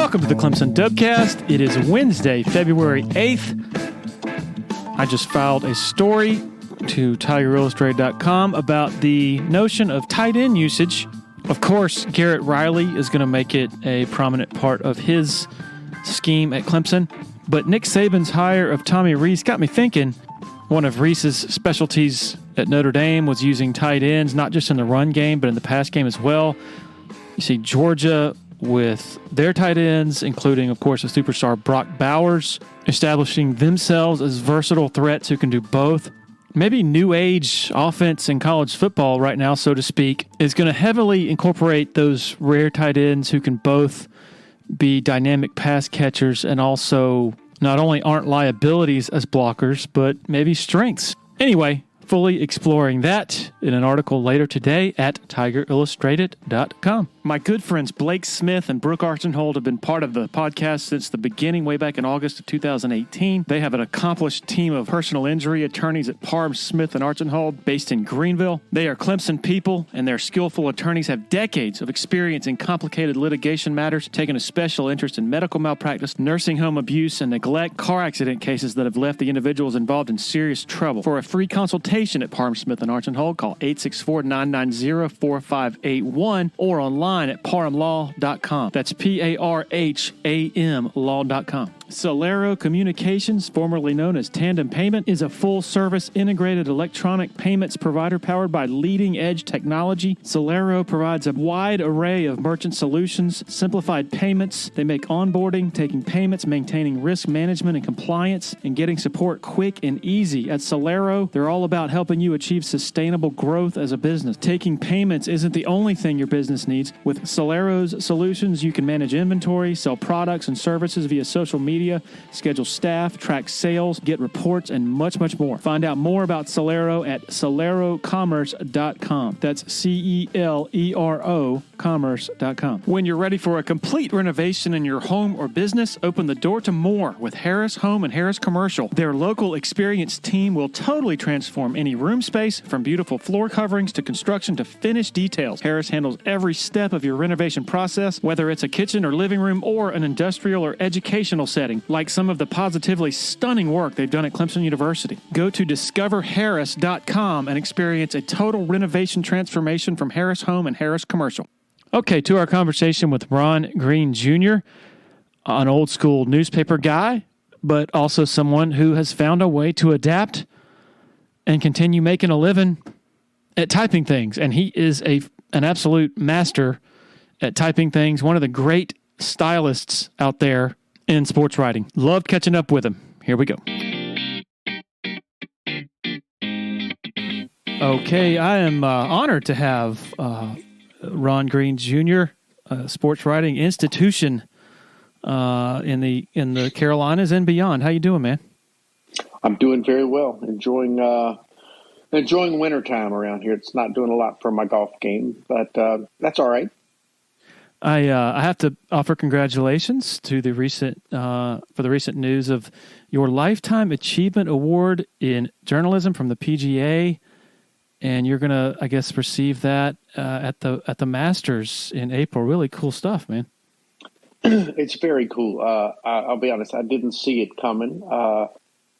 Welcome to the Clemson Dubcast. It is Wednesday, February 8th. I just filed a story to TigerIllustrated.com about the notion of tight end usage. Of course, Garrett Riley is going to make it a prominent part of his scheme at Clemson. But Nick Saban's hire of Tommy Rees got me thinking. One of Rees's specialties at Notre Dame was using tight ends, not just in the run game, but in the pass game as well. You see Georgia with their tight ends, including, of course, the superstar Brock Bowers, establishing themselves as versatile threats who can do both. Maybe new age offense in college football right now, so to speak, is going to heavily incorporate those rare tight ends who can both be dynamic pass catchers and also not only aren't liabilities as blockers, but maybe strengths. Anyway, fully exploring that in an article later today at TigerIllustrated.com. My good friends Blake Smith and Brooke Archenhold have been part of the podcast since the beginning, way back in August of 2018. They have an accomplished team of personal injury attorneys at Parham, Smith, and Archenhold based in Greenville. They are Clemson people, and their skillful attorneys have decades of experience in complicated litigation matters, taking a special interest in medical malpractice, nursing home abuse, and neglect, car accident cases that have left the individuals involved in serious trouble. For a free consultation at Parham, Smith, and Archenhold, call 864-990-4581 or online at parhamlaw.com. That's P-A-R-H-A-M law.com. Celero Communications, formerly known as Tandem Payment, is a full-service integrated electronic payments provider powered by leading-edge technology. Celero provides a wide array of merchant solutions, simplified payments. They make onboarding, taking payments, maintaining risk management and compliance, and getting support quick and easy. At Celero, they're all about helping you achieve sustainable growth as a business. Taking payments isn't the only thing your business needs. With Celero's solutions, you can manage inventory, sell products and services via social media, schedule staff, track sales, get reports, and much, much more. Find out more about Celero at celerocommerce.com. That's C-E-L-E-R-O commerce.com. When you're ready for a complete renovation in your home or business, open the door to more with Harris Home and Harris Commercial. Their local experienced team will totally transform any room space, from beautiful floor coverings to construction to finished details. Harris handles every step of your renovation process, whether it's a kitchen or living room or an industrial or educational setting, like some of the positively stunning work they've done at Clemson University. Go to discoverharris.com and experience a total renovation transformation from Harris Home and Harris Commercial. Okay, to our conversation with Ron Green Jr., an old school newspaper guy, but also someone who has found a way to adapt and continue making a living at typing things. And he is an absolute master at typing things, one of the great stylists out there in sports writing. Loved catching up with him. Here we go. Okay, I am honored to have Ron Green Jr., sports writing institution in the Carolinas and beyond. How you doing, man? I'm doing very well. Enjoying wintertime around here. It's not doing a lot for my golf game, but that's all right. I have to offer congratulations to the recent news of your Lifetime Achievement Award in Journalism from the PGA, and you're gonna, I guess, receive that at the Masters in April. Really cool stuff, man. It's very cool. I'll be honest, I didn't see it coming.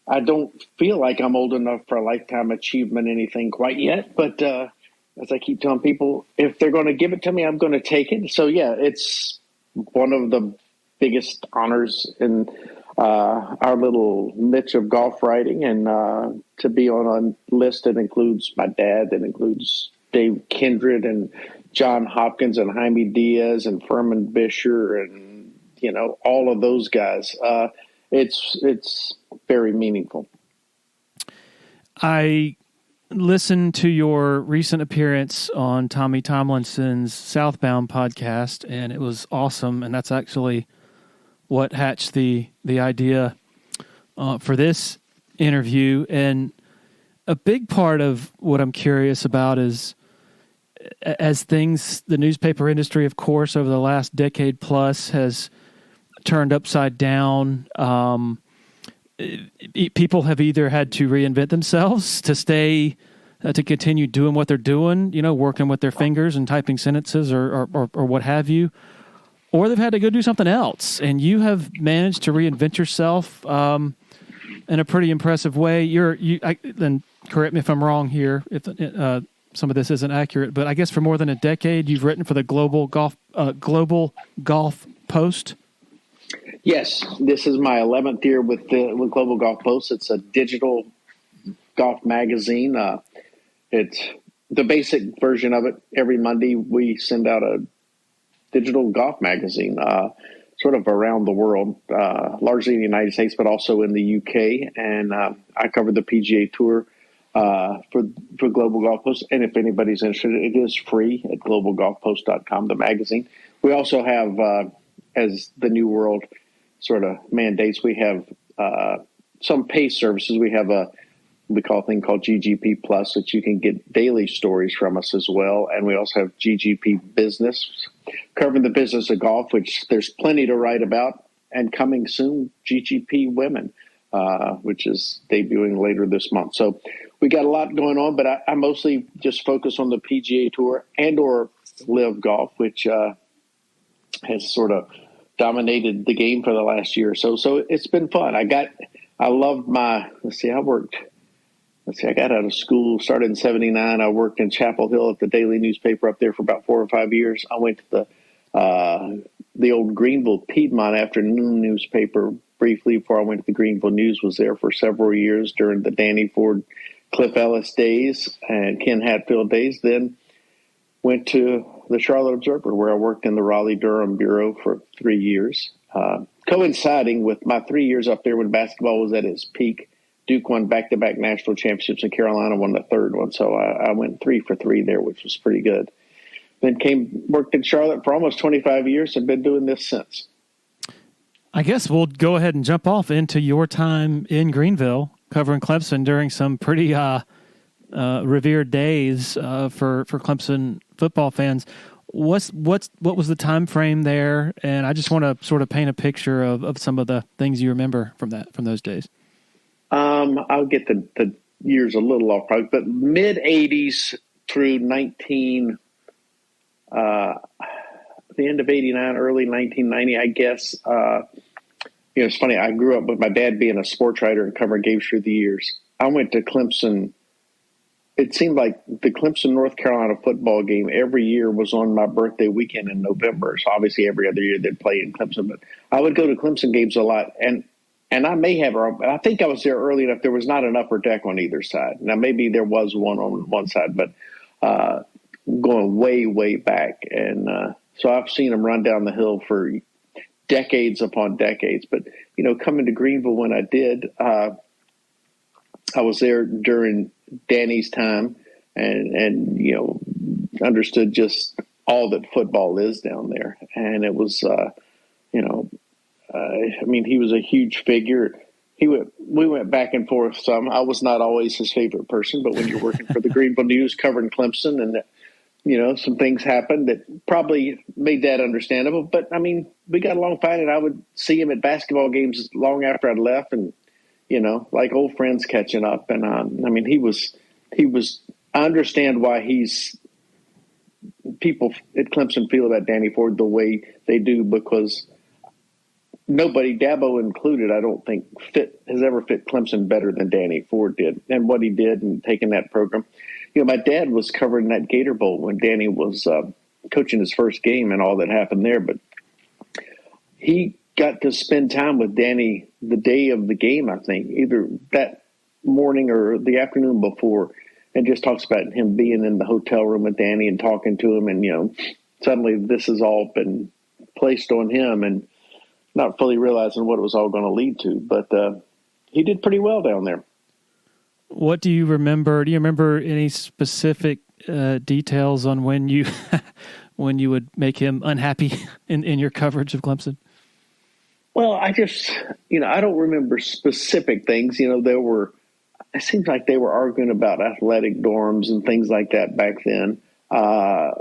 I don't feel like I'm old enough for a Lifetime Achievement anything quite yet, but as I keep telling people, if they're going to give it to me, I'm going to take it. So, yeah, it's one of the biggest honors in our little niche of golf writing. And to be on a list that includes my dad, that includes Dave Kindred and John Hopkins and Jaime Diaz and Furman Bisher and, all of those guys, it's very meaningful. I listened to your recent appearance on Tommy Tomlinson's Southbound podcast, and it was awesome. And that's actually what hatched the idea for this interview. And a big part of what I'm curious about is, as things, the newspaper industry, of course, over the last decade plus has turned upside down. People have either had to reinvent themselves to stay, to continue doing what they're doing, working with their fingers and typing sentences or what have you, or they've had to go do something else. And you have managed to reinvent yourself in a pretty impressive way. Then correct me if I'm wrong here, if some of this isn't accurate, but I guess for more than a decade, you've written for the Global Golf Post. Yes, this is my 11th year with Global Golf Post. It's a digital golf magazine. It's the basic version of it. Every Monday, we send out a digital golf magazine, sort of around the world, largely in the United States, but also in the UK. And I cover the PGA Tour for Global Golf Post. And if anybody's interested, it is free at globalgolfpost.com, the magazine. We also have, as the new world sort of mandates, we have some pay services. We have we call a thing called GGP Plus, that you can get daily stories from us as well. And we also have GGP Business, covering the business of golf, which there's plenty to write about. And coming soon, GGP Women, which is debuting later this month. So we got a lot going on, but I mostly just focus on the PGA Tour and or Live Golf, which has sort of dominated the game for the last year or so. So it's been fun. I got out of school, started in 79. I worked in Chapel Hill at the Daily Newspaper up there for about 4 or 5 years. I went to the old Greenville Piedmont afternoon newspaper briefly before I went to the Greenville News. Was there for several years during the Danny Ford, Cliff Ellis days and Ken Hatfield days. Then went to the Charlotte Observer, where I worked in the Raleigh-Durham Bureau for 3 years, coinciding with my 3 years up there when basketball was at its peak. Duke won back-to-back national championships, and Carolina won the third one. So I went 3 for 3 there, which was pretty good. Then worked in Charlotte for almost 25 years and been doing this since. I guess we'll go ahead and jump off into your time in Greenville, covering Clemson during some pretty revered days for Clemson football fans. What was the time frame there? And I just want to sort of paint a picture of some of the things you remember from those days. I'll get the years a little off, probably, but mid 80s through the end of 89, early 1990, I guess. It's funny. I grew up with my dad being a sports writer and covering games through the years. I went to Clemson. It seemed like the Clemson, North Carolina football game every year was on my birthday weekend in November. So obviously every other year they'd play in Clemson, but I would go to Clemson games a lot. And I may have, I think I was there early enough. There was not an upper deck on either side. Now maybe there was one on one side, but going way, way back. And so I've seen them run down the hill for decades upon decades. But, coming to Greenville when I did, I was there during Danny's time and understood just all that football is down there. And it was, he was a huge figure. We went back and forth some. I was not always his favorite person, but when you're working for the Greenville News covering Clemson and, some things happened that probably made that understandable. But, we got along fine, and I would see him at basketball games long after I'd left and, like old friends catching up. And, he was, I understand why people at Clemson feel about Danny Ford the way they do, because nobody, Dabo included, I don't think has ever fit Clemson better than Danny Ford did, and what he did and taking that program. My dad was covering that Gator Bowl when Danny was coaching his first game and all that happened there. But he got to spend time with Danny the day of the game, I think, either that morning or the afternoon before, and just talks about him being in the hotel room with Danny and talking to him. And, suddenly this has all been placed on him and not fully realizing what it was all going to lead to. But he did pretty well down there. What do you remember? Do you remember any specific details on when you would make him unhappy in your coverage of Clemson? Well, I just, I don't remember specific things. It seems like they were arguing about athletic dorms and things like that back then. I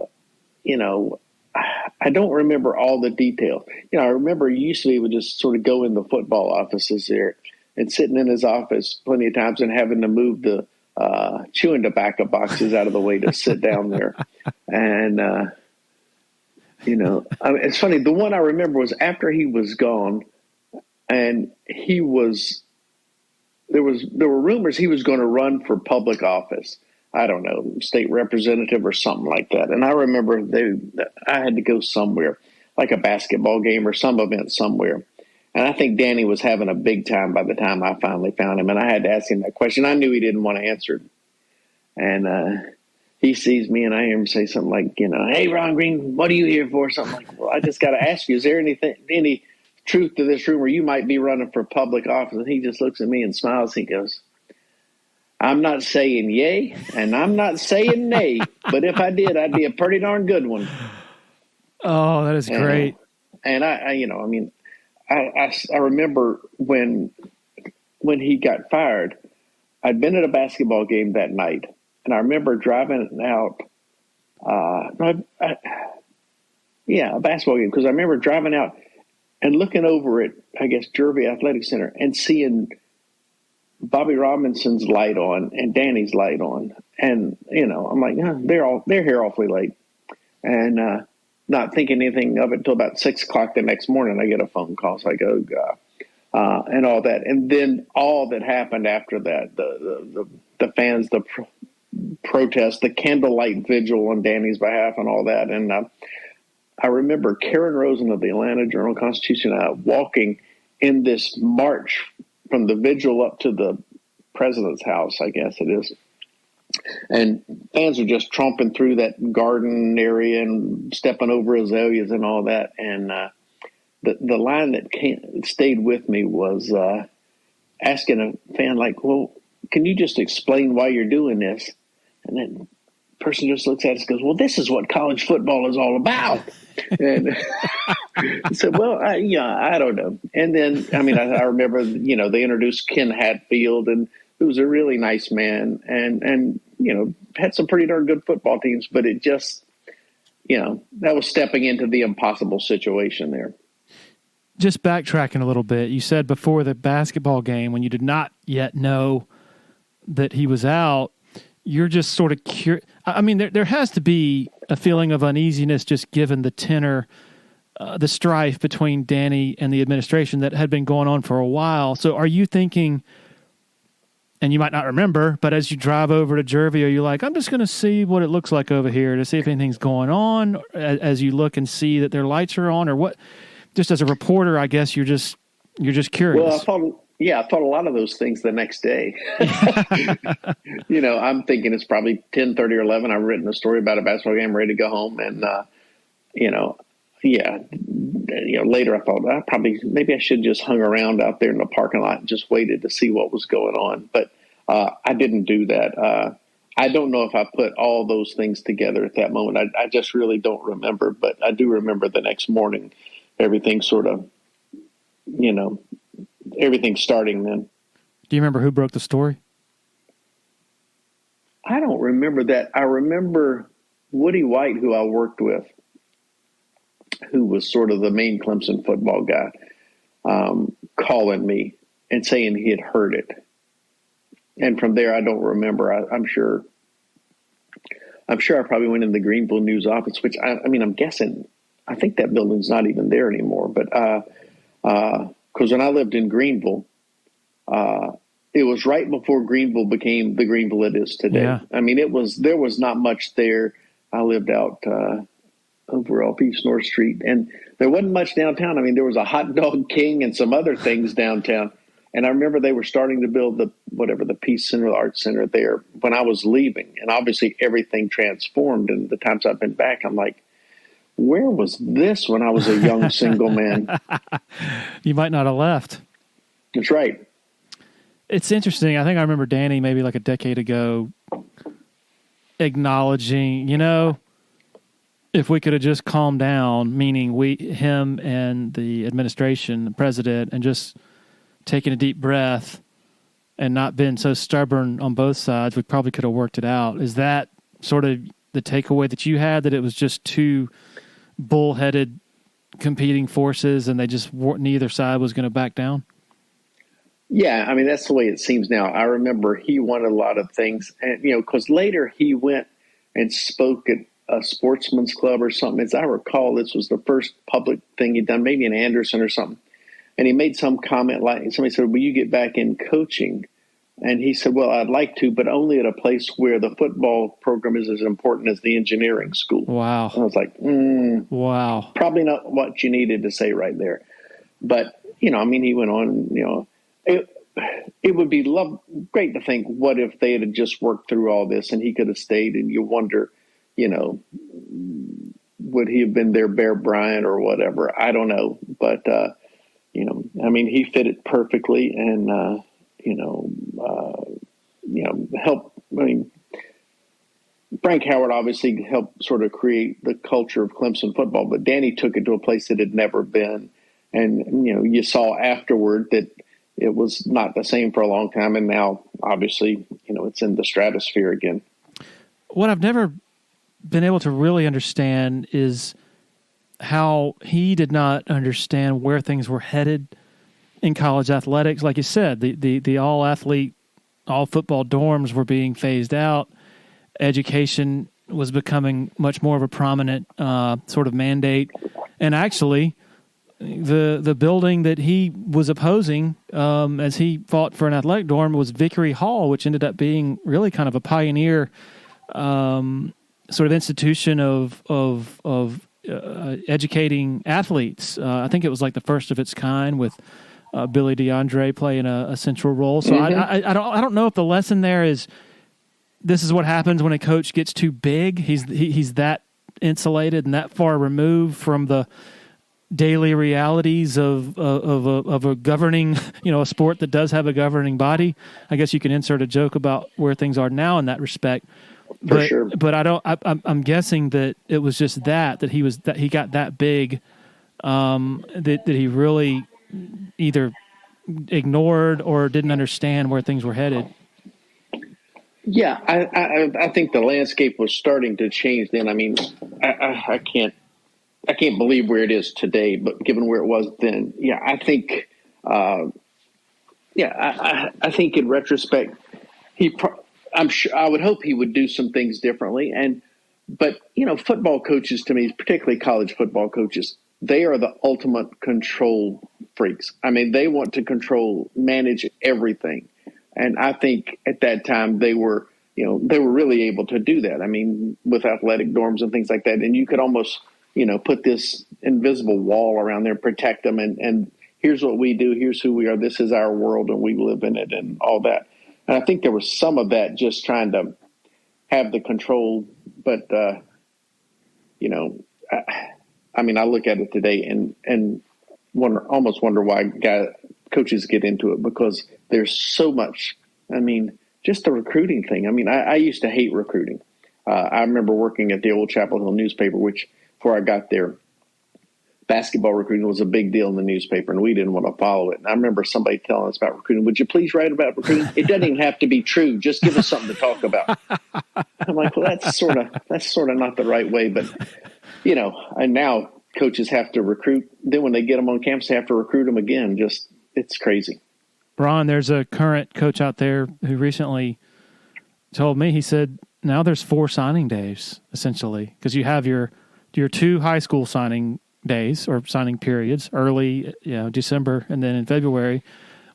don't remember all the details. I remember usually would just sort of go in the football offices there and sitting in his office plenty of times and having to move the chewing tobacco boxes out of the way to sit down there. And I mean, it's funny. The one I remember was after he was gone, and there were rumors he was going to run for public office. I don't know, state representative or something like that. And I remember I had to go somewhere, like a basketball game or some event somewhere. And I think Danny was having a big time by the time I finally found him. And I had to ask him that question. I knew he didn't want to answer it. And he sees me and I hear him say something like, hey, Ron Green, what are you here for? Something like, well, I just got to ask you, is there any truth to this rumor you might be running for public office? And he just looks at me and smiles. He goes, I'm not saying yay and I'm not saying nay, but if I did, I'd be a pretty darn good one. Oh, that is great. And I remember when he got fired, I'd been at a basketball game that night, and I remember driving out. A basketball game, because I remember driving out and looking over at, I guess, Jervey Athletic Center and seeing Bobby Robinson's light on and Danny's light on, and I'm like, they're here awfully late, and not thinking anything of it until about 6:00 the next morning. I get a phone call, so I go, God, and all that, and then all that happened after that, the fans, the protest, the candlelight vigil on Danny's behalf, and all that, and I remember Karen Rosen of the Atlanta Journal-Constitution walking in this march from the vigil up to the president's house, I guess it is. And fans are just tromping through that garden area and stepping over azaleas and all that. And the line that stayed with me was asking a fan, like, well, can you just explain why you're doing this? And then the person just looks at us and goes, well, this is what college football is all about. And so, well, I don't know. And then, I remember, they introduced Ken Hatfield, and who was a really nice man, and had some pretty darn good football teams, but it just, that was stepping into the impossible situation there. Just backtracking a little bit, you said before the basketball game, when you did not yet know that he was out, you're just sort of curious. There has to be a feeling of uneasiness just given the tenor, the strife between Danny and the administration that had been going on for a while. So are you thinking, and you might not remember, but as you drive over to Jervey, are you like, I'm just going to see what it looks like over here to see if anything's going on, as you look and see that their lights are on, or what? Just as a reporter, I guess you're just curious. Well, I thought a lot of those things the next day. I'm thinking it's probably 10:30 or 11. I've written a story about a basketball game, ready to go home. And, later I thought maybe I should just hung around out there in the parking lot and just waited to see what was going on. But I didn't do that. I don't know if I put all those things together at that moment. I just really don't remember. But I do remember the next morning, everything sort of, everything starting then. Do you remember who broke the story? I don't remember that. I remember Woody White, who I worked with, who was sort of the main Clemson football guy, calling me and saying he had heard it. And from there, I don't remember. I'm sure I probably went in the Greenville News office, which I'm guessing, I think that building's not even there anymore. But because when I lived in Greenville, it was right before Greenville became the Greenville it is today. Yeah. There was not much there. I lived out over off East North Street, and there wasn't much downtown. There was a Hot Dog King and some other things downtown. And I remember they were starting to build the Peace Center, the Arts Center there when I was leaving. And obviously everything transformed. And the times I've been back, I'm like, where was this when I was a young single man? You might not have left. That's right. It's interesting. I think I remember Danny maybe like a decade ago acknowledging, if we could have just calmed down, meaning him and the administration, the president, and just taken a deep breath and not been so stubborn on both sides, we probably could have worked it out. Is that sort of the takeaway that you had, that it was just two bullheaded competing forces and neither side was going to back down? Yeah, that's the way it seems now. I remember he wanted a lot of things, and because later he went and spoke at a sportsman's club or something. As I recall, this was the first public thing he'd done, maybe in Anderson or something. And he made some comment like, somebody said, will you get back in coaching? And he said, well, I'd like to, but only at a place where the football program is as important as the engineering school. Wow. And I was like, wow. Probably not what you needed to say right there. But, he went on, it would be great to think, what if they had just worked through all this and he could have stayed, and you wonder, would he have been their Bear Bryant or whatever? I don't know. But, he fit it perfectly and, help. Frank Howard obviously helped sort of create the culture of Clemson football, but Danny took it to a place it had never been. And, you saw afterward that it was not the same for a long time. And now, obviously, it's in the stratosphere again. What I've never been able to really understand is how he did not understand where things were headed in college athletics. Like you said, the all-athlete, all-football dorms were being phased out. Education was becoming much more of a prominent sort of mandate. And actually, the building that he was opposing as he fought for an athletic dorm was Vickery Hall, which ended up being really kind of a pioneer sort of institution of educating athletes. I think it was like the first of its kind, with Billy DeAndre playing a central role. So I don't know if the lesson there is this is what happens when a coach gets too big. He's that insulated and that far removed from the daily realities of a governing, a sport that does have a governing body. I guess you can insert a joke about where things are now in that respect. For sure. But I'm guessing that it was just that he got that big, that he really either ignored or didn't understand where things were headed. Yeah, I think the landscape was starting to change then. I can't believe where it is today, but given where it was then, yeah, I think, I think in retrospect, I would hope he would do some things differently. But football coaches, to me, particularly college football coaches, they are the ultimate control freaks. They want to manage everything. And I think at that time they were really able to do that. With athletic dorms and things like that. And you could almost, put this invisible wall around there, protect them. And here's what we do. Here's who we are. This is our world and we live in it and all that. And I think there was some of that just trying to have the control. But, I look at it today and almost wonder why coaches get into it, because there's so much. Just the recruiting thing. I used to hate recruiting. I remember working at the old Chapel Hill newspaper, which before I got there, basketball recruiting was a big deal in the newspaper, and we didn't want to follow it. And I remember somebody telling us about recruiting. Would you please write about recruiting? It doesn't even have to be true. Just give us something to talk about. I'm like, well, that's sort of not the right way. But, and now coaches have to recruit. Then when they get them on campus, they have to recruit them again. It's crazy. Ron, there's a current coach out there who recently told me, he said, now there's 4 signing days, essentially, because you have your 2 high school signing days or signing periods, early, December, and then in February.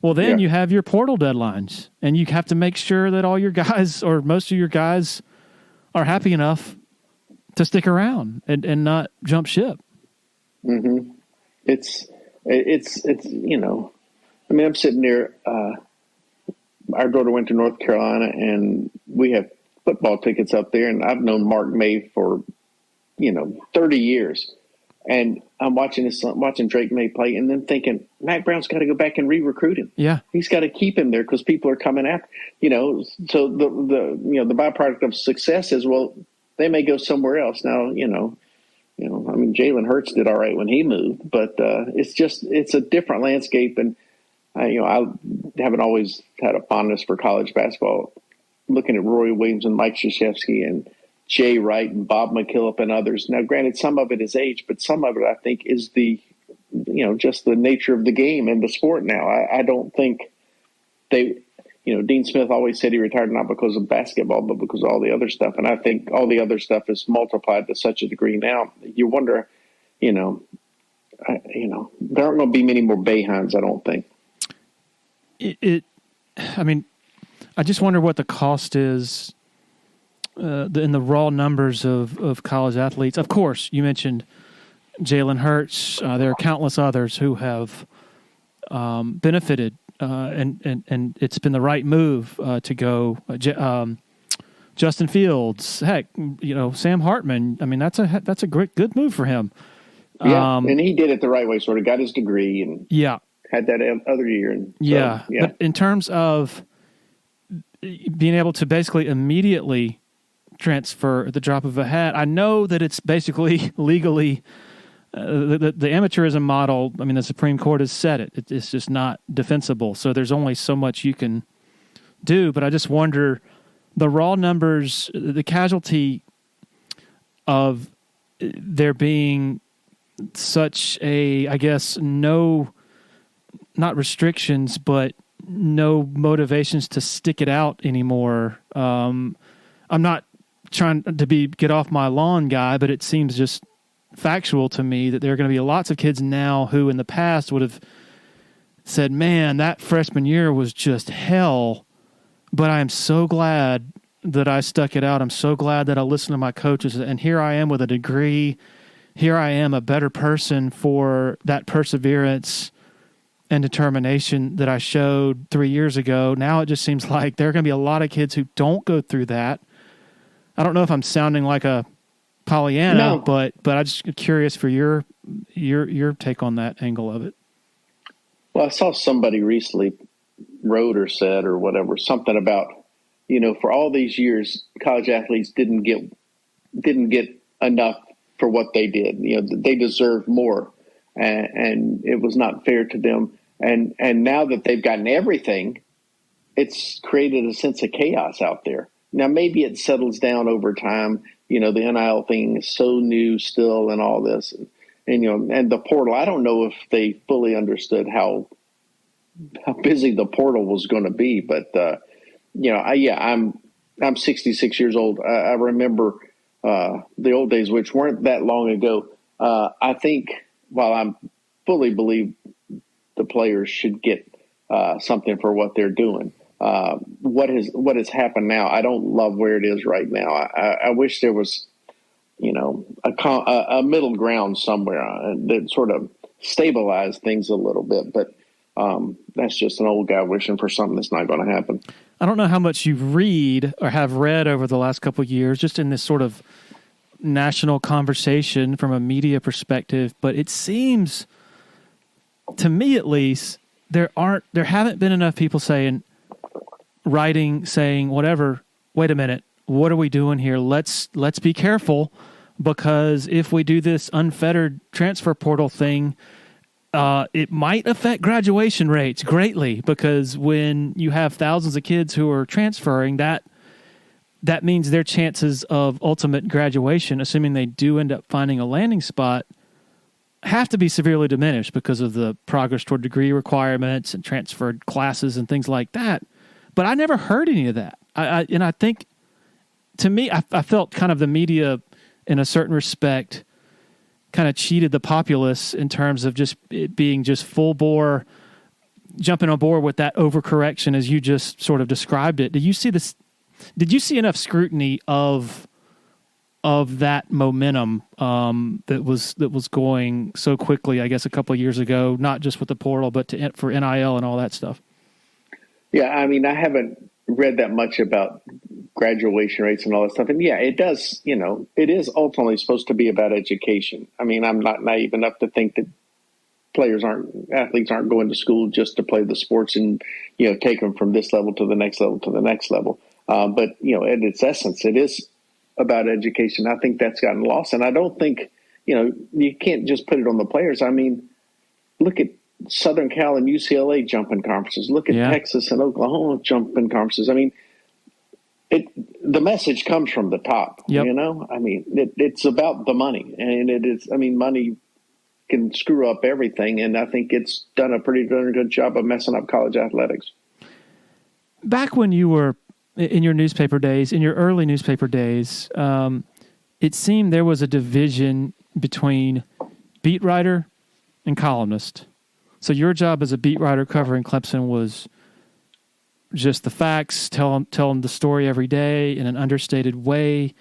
Well, then you have your portal deadlines, and you have to make sure that all your guys or most of your guys are happy enough to stick around and not jump ship. Mm-hmm. It's I'm sitting there, our daughter went to North Carolina and we have football tickets up there, and I've known Mark May for, 30 years. And I'm watching Drake May play and then thinking, Mac Brown's got to go back and re-recruit him. Yeah. He's got to keep him there because people are coming after, so the byproduct of success is, well, they may go somewhere else. Now, Jalen Hurts did all right when he moved, but it's a different landscape. And I haven't always had a fondness for college basketball. Looking at Roy Williams and Mike Krzyzewski and Jay Wright and Bob McKillop and others. Now, granted, some of it is age, but some of it, I think, is just the nature of the game and the sport now. I don't think Dean Smith always said he retired not because of basketball, but because of all the other stuff. And I think all the other stuff is multiplied to such a degree now. You wonder, there aren't going to be many more Boehans, I don't think. I just wonder what the cost is in the raw numbers of college athletes. Of course, you mentioned Jalen Hurts. There are countless others who have benefited, and it's been the right move to go. Justin Fields, heck, Sam Hartman. I mean, that's a good move for him. Yeah, and he did it the right way. Sort of got his degree and had that other year. And so, but in terms of being able to basically immediately transfer at the drop of a hat, I know that it's basically legally the amateurism model. I mean, the Supreme Court has said it. It's just not defensible. So there's only so much you can do. But I just wonder the raw numbers, the casualty of there being such a, I guess, not restrictions, but no motivations to stick it out anymore. I'm not trying to get off my lawn guy, but it seems just factual to me that there are going to be lots of kids now who in the past would have said, man, that freshman year was just hell, but I am so glad that I stuck it out. I'm so glad that I listened to my coaches, and here I am with a degree. Here I am a better person for that perseverance and determination that I showed 3 years ago. Now it just seems like there are going to be a lot of kids who don't go through that. I don't know if I'm sounding like a Pollyanna, but I'm just curious for your take on that angle of it. Well, I saw somebody recently wrote or said or whatever, something about, for all these years, college athletes didn't get enough for what they did. They deserved more, and it was not fair to them. And now that they've gotten everything, it's created a sense of chaos out there. Now, maybe it settles down over time. The NIL thing is so new still and all this. And the portal, I don't know if they fully understood how busy the portal was going to be. But, I'm 66 years old. I remember the old days, which weren't that long ago. I think while I fully believe the players should get something for what they're doing, what has happened now, I don't love where it is right now. I wish there was, a middle ground somewhere that sort of stabilized things a little bit. But that's just an old guy wishing for something that's not going to happen. I don't know how much you read or have read over the last couple of years, just in this sort of national conversation from a media perspective, but it seems, to me at least, there haven't been enough people saying whatever, wait a minute, what are we doing here? Let's be careful, because if we do this unfettered transfer portal thing, it might affect graduation rates greatly, because when you have thousands of kids who are transferring, that means their chances of ultimate graduation, assuming they do end up finding a landing spot, have to be severely diminished because of the progress toward degree requirements and transferred classes and things like that. But I never heard any of that. I think, to me, I felt kind of the media, in a certain respect, kind of cheated the populace in terms of just it being just full bore, jumping on board with that overcorrection as you just sort of described it. Did you see this? Did you see enough scrutiny of that momentum that was going so quickly, I guess, a couple of years ago, not just with the portal, but for NIL and all that stuff? Yeah, I mean, I haven't read that much about graduation rates and all that stuff. And yeah, it does, it is ultimately supposed to be about education. I mean, I'm not naive enough to think that athletes aren't going to school just to play the sports and, take them from this level to the next level to the next level. But, at its essence, it is about education. I think that's gotten lost. And I don't think, you can't just put it on the players. I mean, look at Southern Cal and UCLA jumping conferences. Look at Texas and Oklahoma jumping conferences. I mean, the message comes from the top, I mean, it's about the money, and it is, I mean, money can screw up everything. And I think it's done a pretty darn good job of messing up college athletics. Back when you were in your newspaper days, in your early newspaper days, it seemed there was a division between beat writer and columnist. So your job as a beat writer covering Clemson was just the facts, telling the story every day in an understated way.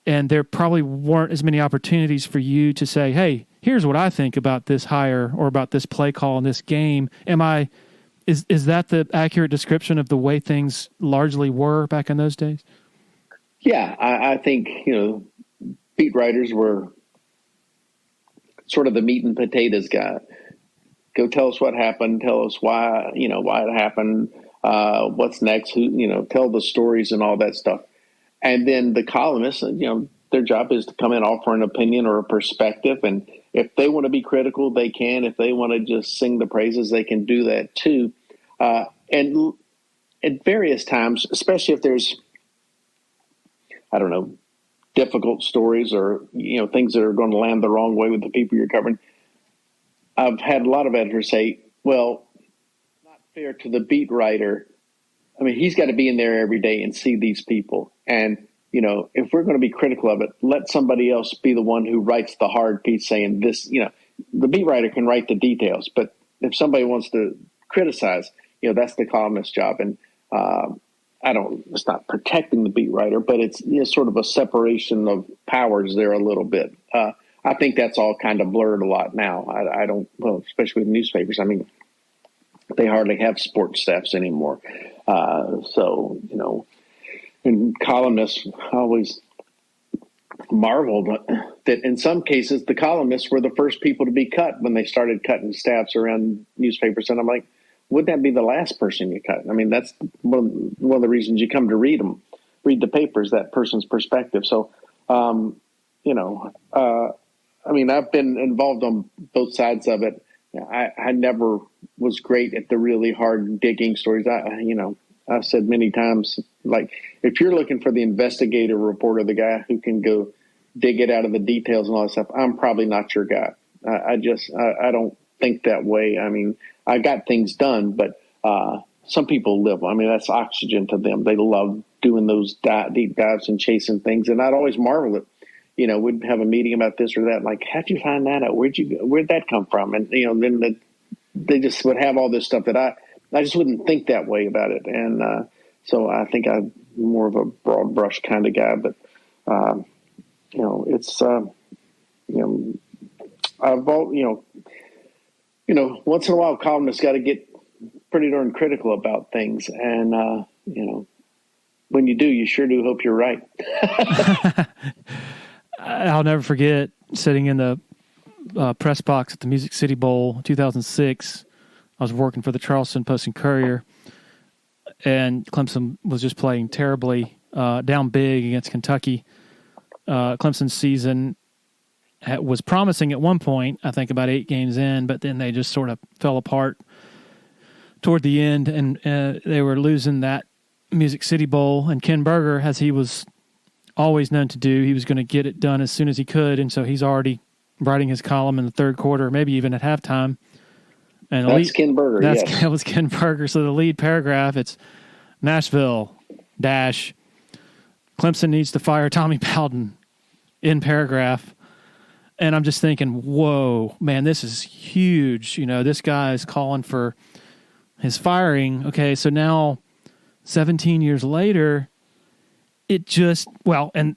And there probably weren't as many opportunities for you to say, hey, here's what I think about this hire or about this play call in this game. Is that the accurate description of the way things largely were back in those days? Yeah, I think, beat writers were sort of the meat and potatoes guy. Go tell us what happened. Tell us why it happened. What's next? Tell the stories and all that stuff. And then the columnists, their job is to come in, offer an opinion or a perspective. And if they want to be critical, they can. If they want to just sing the praises, they can do that too. And at various times, especially if there's, I don't know, difficult stories or, things that are going to land the wrong way with the people you're covering, I've had a lot of editors say, well, it's not fair to the beat writer. I mean, he's got to be in there every day and see these people. And, if we're going to be critical of it, let somebody else be the one who writes the hard piece saying this, the beat writer can write the details. But if somebody wants to criticize, that's the columnist's job. And it's not protecting the beat writer, but it's sort of a separation of powers there a little bit. I think that's all kind of blurred a lot now. I don't, well, especially with newspapers. I mean, they hardly have sports staffs anymore. And columnists always marveled that in some cases the columnists were the first people to be cut when they started cutting staffs around newspapers. And I'm like, wouldn't that be the last person you cut? I mean, that's one of the reasons you come to read the papers, that person's perspective. So, I've been involved on both sides of it. I never was great at the really hard digging stories. I've said many times, like, if you're looking for the investigative reporter, the guy who can go dig it out of the details and all that stuff, I'm probably not your guy. I don't think that way. I mean, I got things done, but some people live. I mean, that's oxygen to them. They love doing those deep dives and chasing things. And I'd always marvel at, we'd have a meeting about this or that. Like, how'd you find that out? Where'd that come from? And, then they just would have all this stuff that I just wouldn't think that way about it. And so I think I'm more of a broad brush kind of guy, but, it's, I've all, once in a while, columnists got to get pretty darn critical about things. And, when you do, you sure do hope you're right. I'll never forget sitting in the press box at the Music City Bowl 2006. I was working for the Charleston Post and Courier, and Clemson was just playing terribly, down big against Kentucky. Clemson's season was promising at one point, I think about 8 games in, but then they just sort of fell apart toward the end, and they were losing that Music City Bowl. And Ken Berger, as he was always known to do, he was going to get it done as soon as he could, and so he's already writing his column in the third quarter, maybe even at halftime. And that's Ken Berger, yes. That was Ken Berger. So the lead paragraph, it's Nashville, Clemson needs to fire Tommy Bowden, in paragraph. And I'm just thinking, whoa, man, this is huge. This guy is calling for his firing. Okay, so now 17 years later, it just, and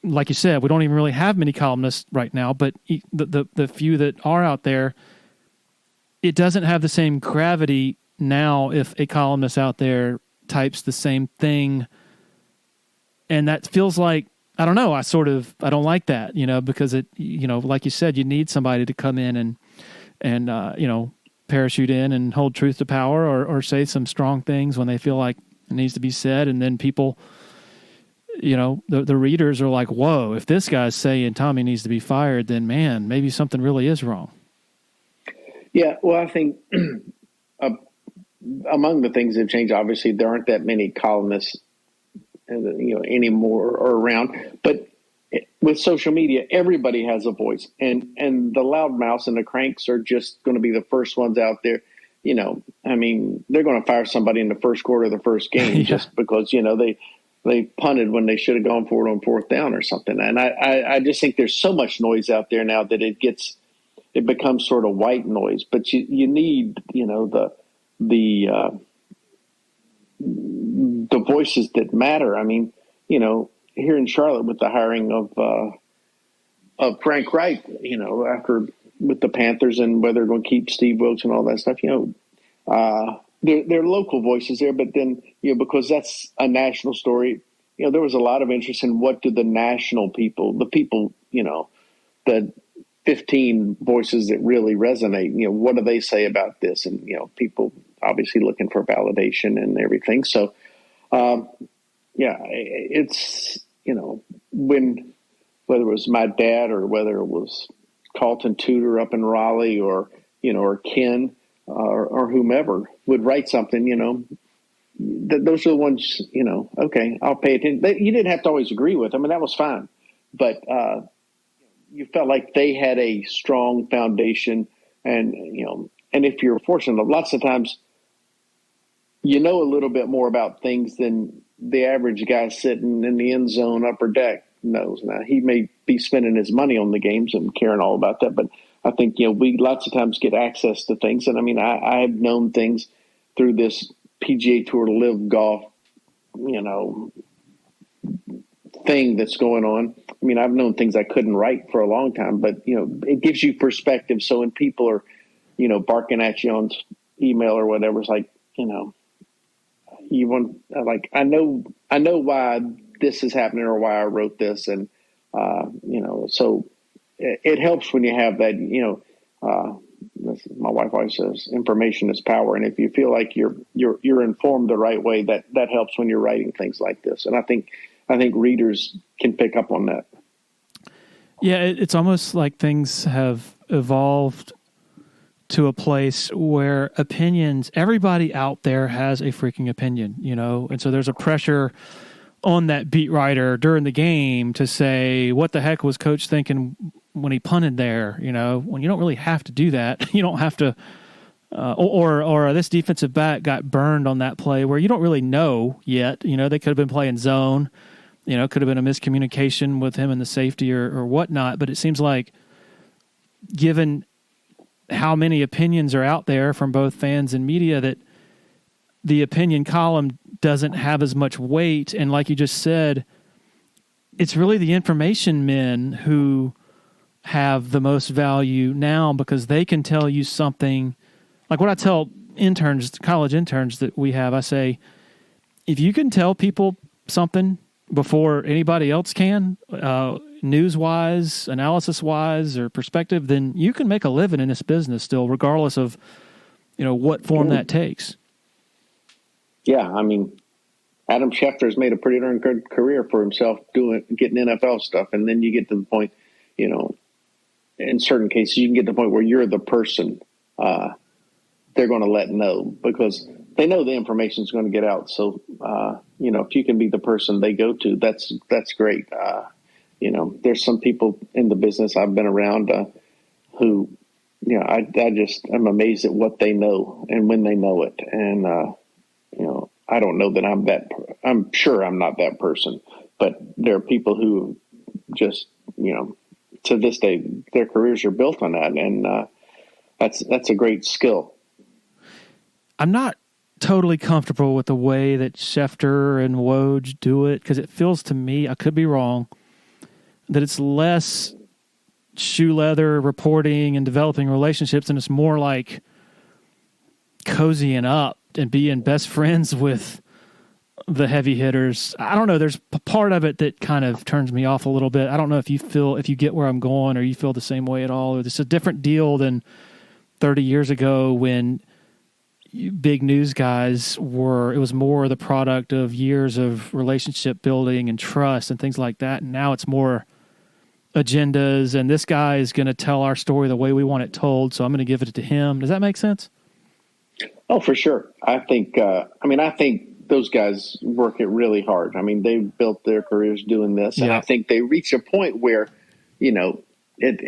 like you said, we don't even really have many columnists right now, but the few that are out there, it doesn't have the same gravity now if a columnist out there types the same thing. And that feels like, I don't know, I don't like that, because it, like you said, you need somebody to come in and parachute in and hold truth to power or say some strong things when they feel like it needs to be said. And then people, the readers are like, whoa, if this guy's saying Tommy needs to be fired, then man, maybe something really is wrong. Yeah, well, I think among the things that have changed, obviously, there aren't that many columnists, anymore or around. But with social media, everybody has a voice, and the loudmouths and the cranks are just going to be the first ones out there. I mean, they're going to fire somebody in the first quarter of the first game just because, they punted when they should have gone for it on fourth down or something. And I just think there's so much noise out there now that it becomes sort of white noise. But you need, the voices that matter. I mean, here in Charlotte with the hiring of Frank Reich, after with the Panthers and whether they're going to keep Steve Wilkes and all that stuff, there are local voices there, but then, because that's a national story, there was a lot of interest in what do the national people, the 15 voices that really resonate, what do they say about this? And, people obviously looking for validation and everything. So, it's, whether it was my dad or whether it was Carlton Tudor up in Raleigh or Ken or whomever would write something, those are the ones, okay, I'll pay attention. You didn't have to always agree with them, and that was fine. But you felt like they had a strong foundation. And, and if you're fortunate, lots of times, a little bit more about things than the average guy sitting in the end zone upper deck knows. Now, he may be spending his money on the games and caring all about that, but I think, we lots of times get access to things. And I mean, I have known things through this PGA Tour Live Golf, thing that's going on. I mean, I've known things I couldn't write for a long time, but, it gives you perspective. So when people are, barking at you on email or whatever, it's like, you want, like, I know why this is happening or why I wrote this. And, so it helps when you have that, my wife always says information is power. And if you feel like you're informed the right way, that helps when you're writing things like this. And I think readers can pick up on that. Yeah. It's almost like things have evolved to a place where everybody out there has a freaking opinion, and so there's a pressure on that beat writer during the game to say, what the heck was coach thinking when he punted there, when you don't really have to do that. You don't have to, or this defensive back got burned on that play where you don't really know yet, they could have been playing zone, could have been a miscommunication with him and the safety or whatnot. But it seems like given how many opinions are out there from both fans and media that the opinion column doesn't have as much weight. And like you just said, it's really the information men who have the most value now because they can tell you something. Like what I tell college interns that we have, I say, if you can tell people something before anybody else can, news-wise, analysis-wise, or perspective, then you can make a living in this business still, regardless of, what form that takes. Yeah, I mean, Adam Schefter's made a pretty darn good career for himself getting NFL stuff, and then you get to the point, in certain cases, you can get to the point where you're the person they're going to let know because they know the information is going to get out. So, if you can be the person they go to, that's great. There's some people in the business I've been around who, I'm amazed at what they know and when they know it. And, I don't know that I'm sure I'm not that person, but there are people who just, to this day, their careers are built on that. And that's a great skill. I'm not totally comfortable with the way that Schefter and Woj do it because it feels to me, I could be wrong, that it's less shoe leather reporting and developing relationships, and it's more like cozying up and being best friends with the heavy hitters. I don't know. There's a part of it that kind of turns me off a little bit. I don't know if you get where I'm going or you feel the same way at all, or it's a different deal than 30 years ago when big news guys it was more the product of years of relationship building and trust and things like that. And now it's more agendas and this guy is going to tell our story the way we want it told. So I'm going to give it to him. Does that make sense? Oh, for sure. I think those guys work it really hard. I mean, they've built their careers doing this. And I think they reach a point where, it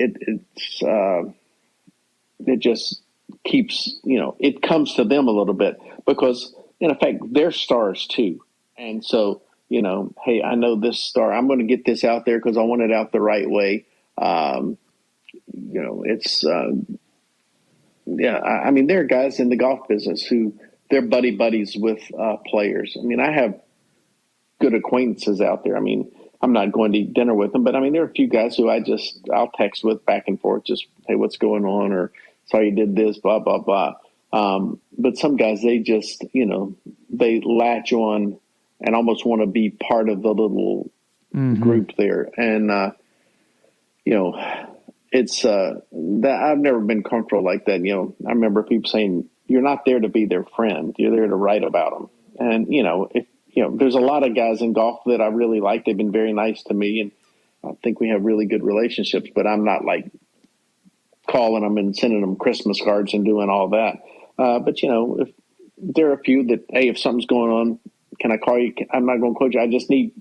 just keeps, it comes to them a little bit because in effect, they're stars too. And so, hey, I know this star, I'm going to get this out there because I want it out the right way. It's, I mean, there are guys in the golf business who they're buddies with players. I mean, I have good acquaintances out there. I mean, I'm not going to eat dinner with them, but I mean, there are a few guys who I'll text with back and forth, just, hey, what's going on? Or sorry you did this, blah, blah, blah. But some guys, they just, they latch on and almost want to be part of the little group there. And, it's that I've never been comfortable like that. I remember people saying, you're not there to be their friend. You're there to write about them. And, there's a lot of guys in golf that I really like. They've been very nice to me, and I think we have really good relationships, but I'm not like calling them and sending them Christmas cards and doing all that. But, if there are a few that, hey, if something's going on, can I call you? I'm not going to quote you.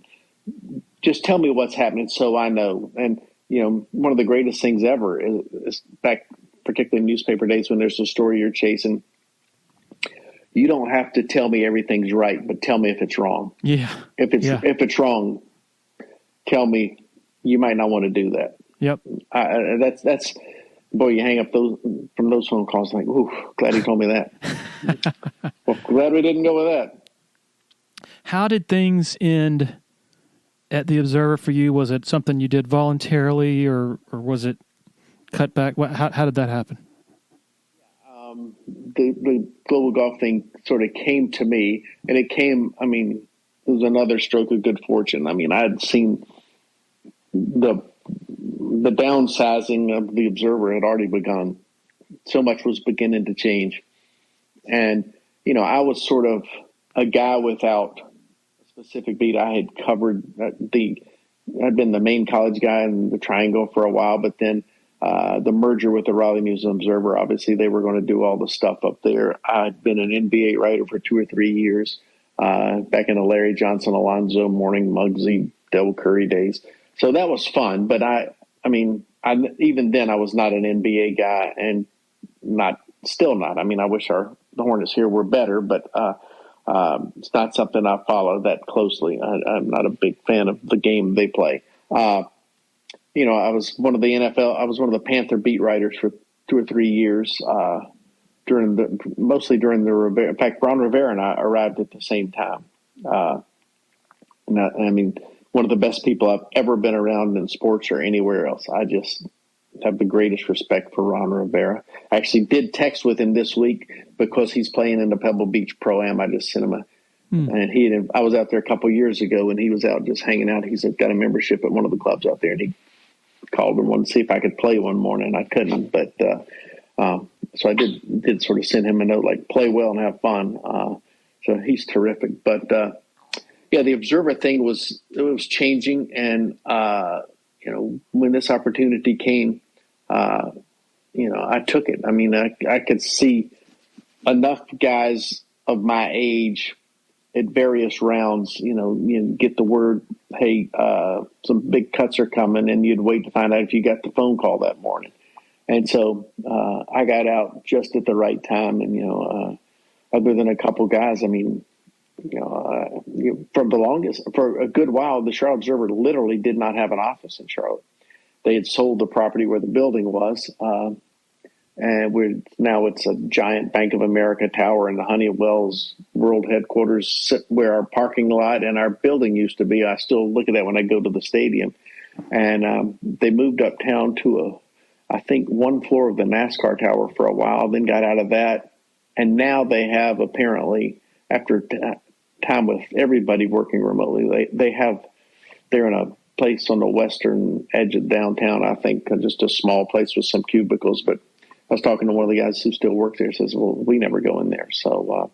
Just tell me what's happening so I know. And, one of the greatest things ever is back, particularly in newspaper days, when there's a story you're chasing, you don't have to tell me everything's right, but tell me if it's wrong. Yeah. If it's wrong, tell me. You might not want to do that. Yep. That's boy. You hang up from those phone calls like, ooh, glad he told me that. Well, glad we didn't go with that. How did things end at the Observer for you? Was it something you did voluntarily, or was it cut back? How did that happen? The global golf thing sort of came to me, and it was another stroke of good fortune. I mean, I had seen the downsizing of the Observer had already begun. So much was beginning to change. And, I was sort of a guy without a specific beat. I had covered I'd been the main college guy in the Triangle for a while, but then the merger with the Raleigh News and Observer, obviously they were going to do all the stuff up there. I'd been an NBA writer for 2 or 3 years, back in the Larry Johnson, Alonzo, Morning, Muggsy, Del Curry days. So that was fun. But even then I was not an NBA guy, and still not. I mean, I wish the Hornets here were better, but it's not something I follow that closely. I'm not a big fan of the game they play. I was one of the Panther beat writers for 2 or 3 years, mostly during the Rivera. In fact, Ron Rivera and I arrived at the same time. One of the best people I've ever been around in sports or anywhere else. I just have the greatest respect for Ron Rivera. I actually did text with him this week because he's playing in the Pebble Beach Pro-Am. I just sent him and I was out there a couple years ago, and he was out just hanging out. He's got a membership at one of the clubs out there, and he called and wanted to see if I could play one morning. I couldn't, but so I did sort of send him a note like, play well and have fun. So he's terrific. But the Observer thing was changing, and when this opportunity came, I took it. I mean, I could see enough guys of my age at various rounds, you get the word, hey, some big cuts are coming, and you'd wait to find out if you got the phone call that morning. And so I got out just at the right time. And, other than a couple guys, I mean, for a good while, the Charlotte Observer literally did not have an office in Charlotte. They had sold the property where the building was. And now it's a giant Bank of America tower, and the Honeywell's world headquarters sit where our parking lot and our building used to be. I still look at that when I go to the stadium. And they moved uptown to I think one floor of the NASCAR tower for a while, then got out of that. And now they have, apparently, after time with everybody working remotely, they're in a place on the western edge of downtown, I think, just a small place with some cubicles. But I was talking to one of the guys who still work there, says, well, we never go in there. So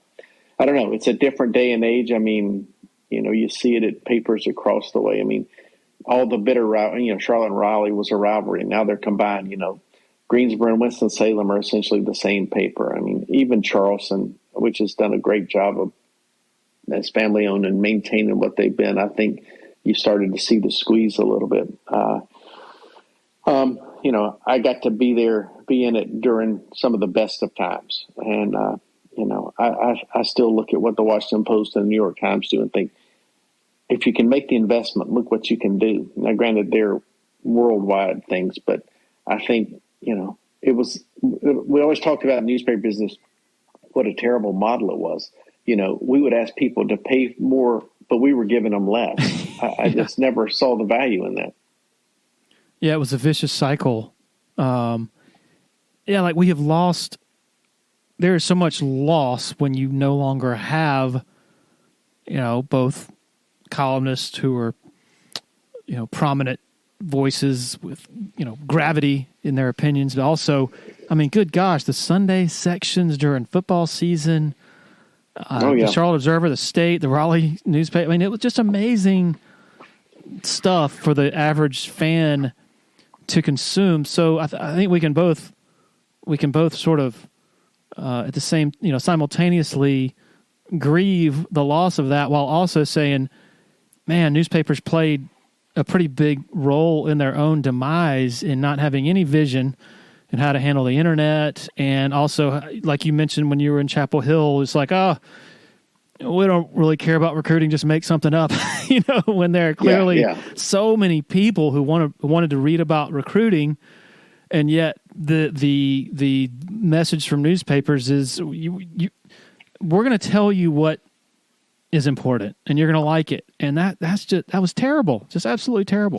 I don't know. It's a different day and age. I mean, you see it at papers across the way. I mean, all the bitter rivalry, Charlotte and Raleigh was a rivalry. Now they're combined, Greensboro and Winston-Salem are essentially the same paper. I mean, even Charleston, which has done a great job of as family owned and maintaining what they've been, I think you started to see the squeeze a little bit. I got to be in it during some of the best of times. And, I still look at what the Washington Post and the New York Times do and think, if you can make the investment, look what you can do. Now, granted, they're worldwide things, but I think, we always talked about newspaper business, what a terrible model it was. We would ask people to pay more, but we were giving them less. I just never saw the value in that. Yeah, it was a vicious cycle. Like we have lost, there is so much loss when you no longer have, both columnists who are, prominent voices with, gravity in their opinions, but also, good gosh, the Sunday sections during football season, the Charlotte Observer, the State, the Raleigh newspaper. It was just amazing stuff for the average fan to consume. So I think we can both sort of at the same, simultaneously grieve the loss of that while also saying, man, newspapers played a pretty big role in their own demise in not having any vision and how to handle the internet. And also, like you mentioned when you were in Chapel Hill, it's like, we don't really care about recruiting, just make something up, when there are clearly so many people who wanted to read about recruiting. And yet the message from newspapers is we're going to tell you what is important and you're going to like it. And that was terrible. Just absolutely terrible.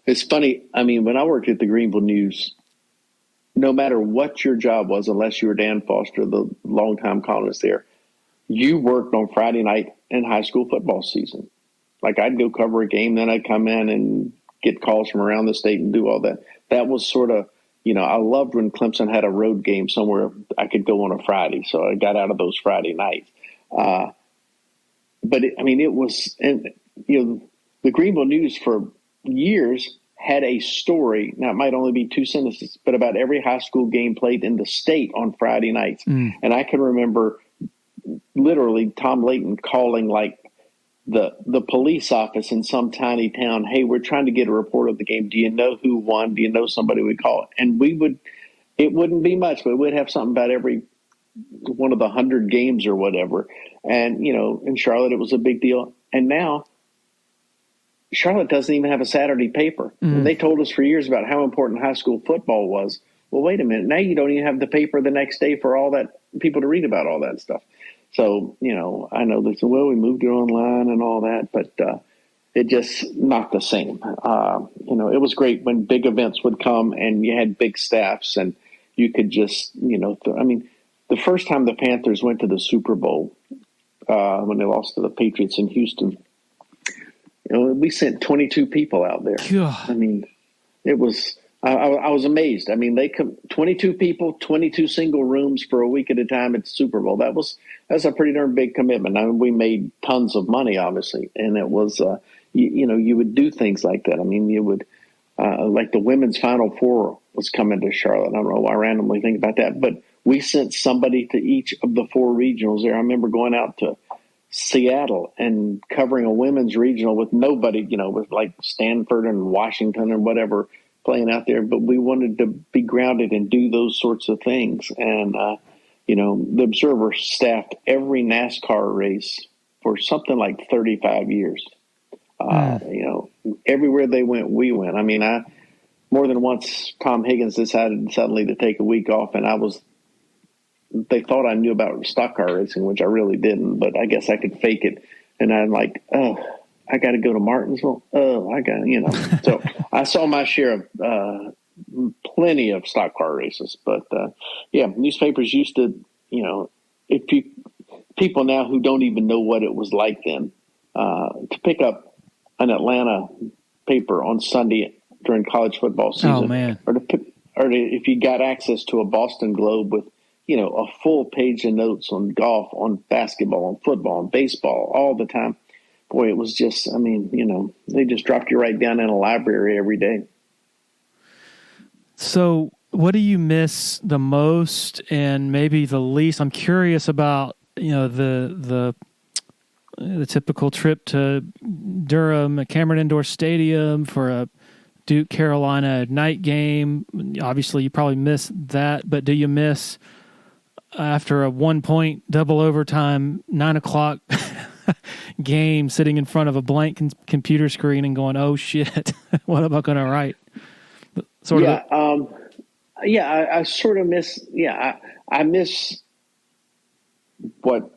It's funny. When I worked at the Greenville News, no matter what your job was, unless you were Dan Foster, the longtime columnist there, you worked on Friday night in high school football season. Like I'd go cover a game, then I'd come in and get calls from around the state and do all that. That was sort of, I loved when Clemson had a road game somewhere I could go on a Friday. So I got out of those Friday nights. But it was, and the Greenville News for years had a story. Now it might only be 2 sentences, but about every high school game played in the state on Friday nights. And I can remember literally Tom Layton calling like the police office in some tiny town. Hey, we're trying to get a report of the game. Do you know who won? Do you know somebody we call? And it wouldn't be much, but we'd have something about every one of the 100 games or whatever. And, in Charlotte, it was a big deal. And now Charlotte doesn't even have a Saturday paper. And they told us for years about how important high school football was. Well, wait a minute. Now you don't even have the paper the next day for all that people to read about all that stuff. So, I know they said, well, we moved it online and all that, but it just not the same. It was great when big events would come and you had big staffs and you could just, the first time the Panthers went to the Super Bowl, when they lost to the Patriots in Houston, we sent 22 people out there. God. It was, I was amazed. They come 22 people, 22 single rooms for a week at a time at the Super Bowl. That's a pretty darn big commitment. We made tons of money, obviously, and it was, you would do things like that. You would, like the women's Final Four was coming to Charlotte. I don't know why I randomly think about that, but we sent somebody to each of the 4 regionals there. I remember going out to Seattle and covering a women's regional with nobody, with like Stanford and Washington and whatever playing out there, but we wanted to be grounded and do those sorts of things. And, the Observer staffed every NASCAR race for something like 35 years. Everywhere they went, we went. More than once, Tom Higgins decided suddenly to take a week off, and they thought I knew about stock car racing, which I really didn't, but I guess I could fake it. And I'm like, I got to go to Martinsville. So I saw my share of plenty of stock car races. But newspapers used to, people now who don't even know what it was like then, to pick up an Atlanta paper on Sunday during college football season. Oh, man. Or if you got access to a Boston Globe with, a full page of notes on golf, on basketball, on football, on baseball, all the time. Boy, it was just, they just dropped you right down in a library every day. So what do you miss the most and maybe the least? I'm curious about, the typical trip to Durham, Cameron Indoor Stadium for a Duke Carolina night game. Obviously, you probably missed that, but do you miss after a 1-point double overtime 9:00 game sitting in front of a blank computer screen and going, "Oh shit, what am I going to write?" I sort of miss. Yeah, I miss what.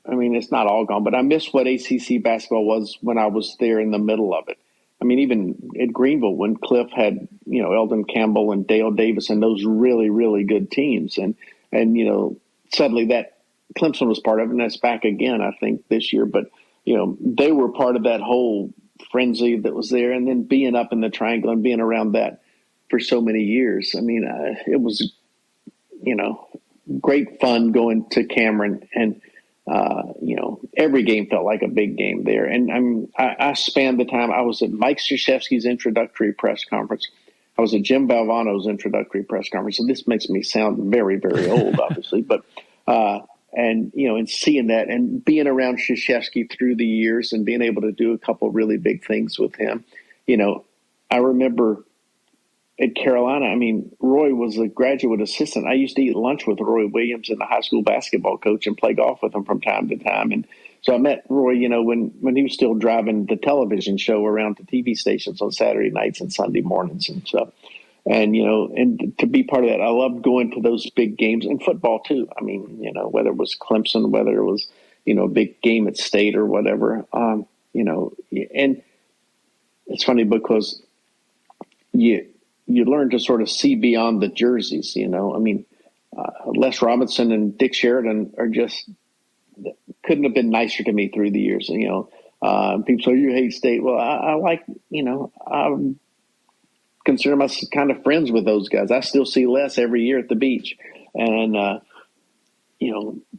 I mean, it's not all gone, but I miss what ACC basketball was when I was there in the middle of it. I mean, even at Greenville, when Cliff had, Eldon Campbell and Dale Davis and those really, really good teams. And suddenly that Clemson was part of it, and that's back again, I think, this year. But, they were part of that whole frenzy that was there. And then being up in the Triangle and being around that for so many years. I mean, it was, great fun going to Cameron, and every game felt like a big game there. And I spanned the time. I was at Mike Krzyzewski's introductory press conference. I was at Jim Valvano's introductory press conference. And this makes me sound very, very old, obviously. But, and seeing that and being around Krzyzewski through the years and being able to do a couple really big things with him, I remember at Carolina, I mean, Roy was a graduate assistant. I used to eat lunch with Roy Williams, and the high school basketball coach, and play golf with him from time to time. And so I met Roy, when he was still driving the television show around to TV stations on Saturday nights and Sunday mornings and stuff. And, and to be part of that, I loved going to those big games, and football too. I mean, whether it was Clemson, whether it was, a big game at State or whatever, and it's funny because you learn to sort of see beyond the jerseys, I mean, Les Robinson and Dick Sheridan couldn't have been nicer to me through the years. People say, you hate State. Well, I like, I consider myself kind of friends with those guys. I still see Les every year at the beach. And,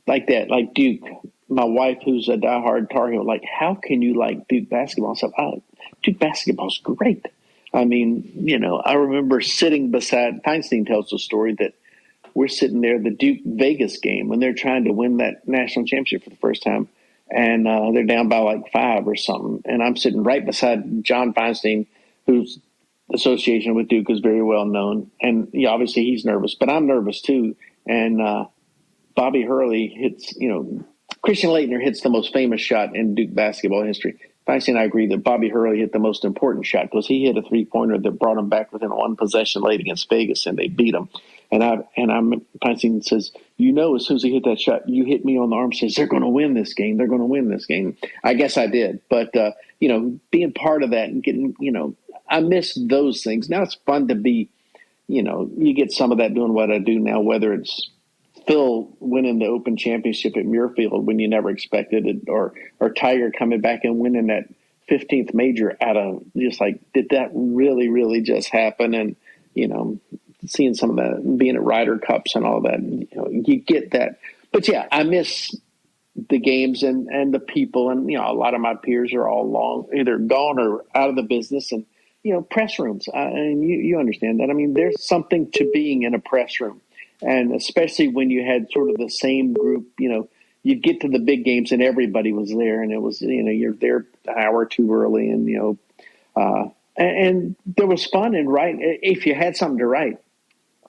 like that, like Duke, my wife, who's a diehard Tar Heel, like, how can you like Duke basketball? And stuff? Duke basketball's great. I mean, I remember sitting beside, Feinstein tells the story that we're sitting there, the Duke Vegas game, when they're trying to win that national championship for the first time. And they're down by like 5 or something. And I'm sitting right beside John Feinstein, whose association with Duke is very well known. And obviously he's nervous, but I'm nervous too. And Bobby Hurley hits, Christian Laettner hits the most famous shot in Duke basketball history. Feinstein and I agree that Bobby Hurley hit the most important shot because he hit a 3-pointer that brought him back within one possession late against Vegas, and they beat him. Feinstein says, as soon as he hit that shot, you hit me on the arm, says, they're going to win this game. They're going to win this game. I guess I did. But, being part of that and getting, I miss those things. Now it's fun to be, you get some of that doing what I do now, whether it's Phil winning the Open Championship at Muirfield when you never expected it, or Tiger coming back and winning that 15th major out of just like, did that really, really just happen? And, seeing some of that, being at Ryder Cups and all that, you get that. But yeah, I miss the games and the people, and, a lot of my peers are all either gone or out of the business, and, press rooms. And you understand that. I mean, there's something to being in a press room. And especially when you had sort of the same group, you'd get to the big games and everybody was there, and it was, you're there an hour or two early, and, and there was fun in writing. If you had something to write,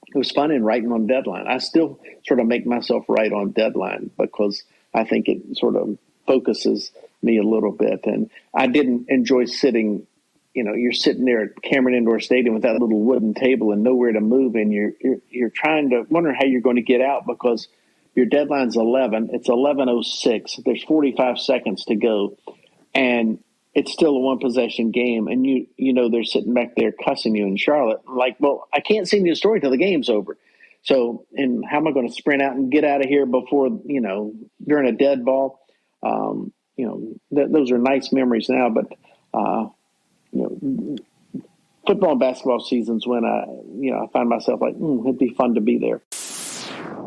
it was fun in writing on deadline. I still sort of make myself write on deadline because I think it sort of focuses me a little bit. And I didn't enjoy sitting, you're sitting there at Cameron Indoor Stadium with that little wooden table and nowhere to move, and you're trying to wonder how you're going to get out because your deadline's 11. It's 11:06. There's 45 seconds to go, and it's still a one-possession game, and they're sitting back there cussing you in Charlotte. Like, well, I can't sing you a story till the game's over. So, and how am I going to sprint out and get out of here before, during a dead ball? Those are nice memories now, but, football and basketball seasons when I find myself like, it'd be fun to be there.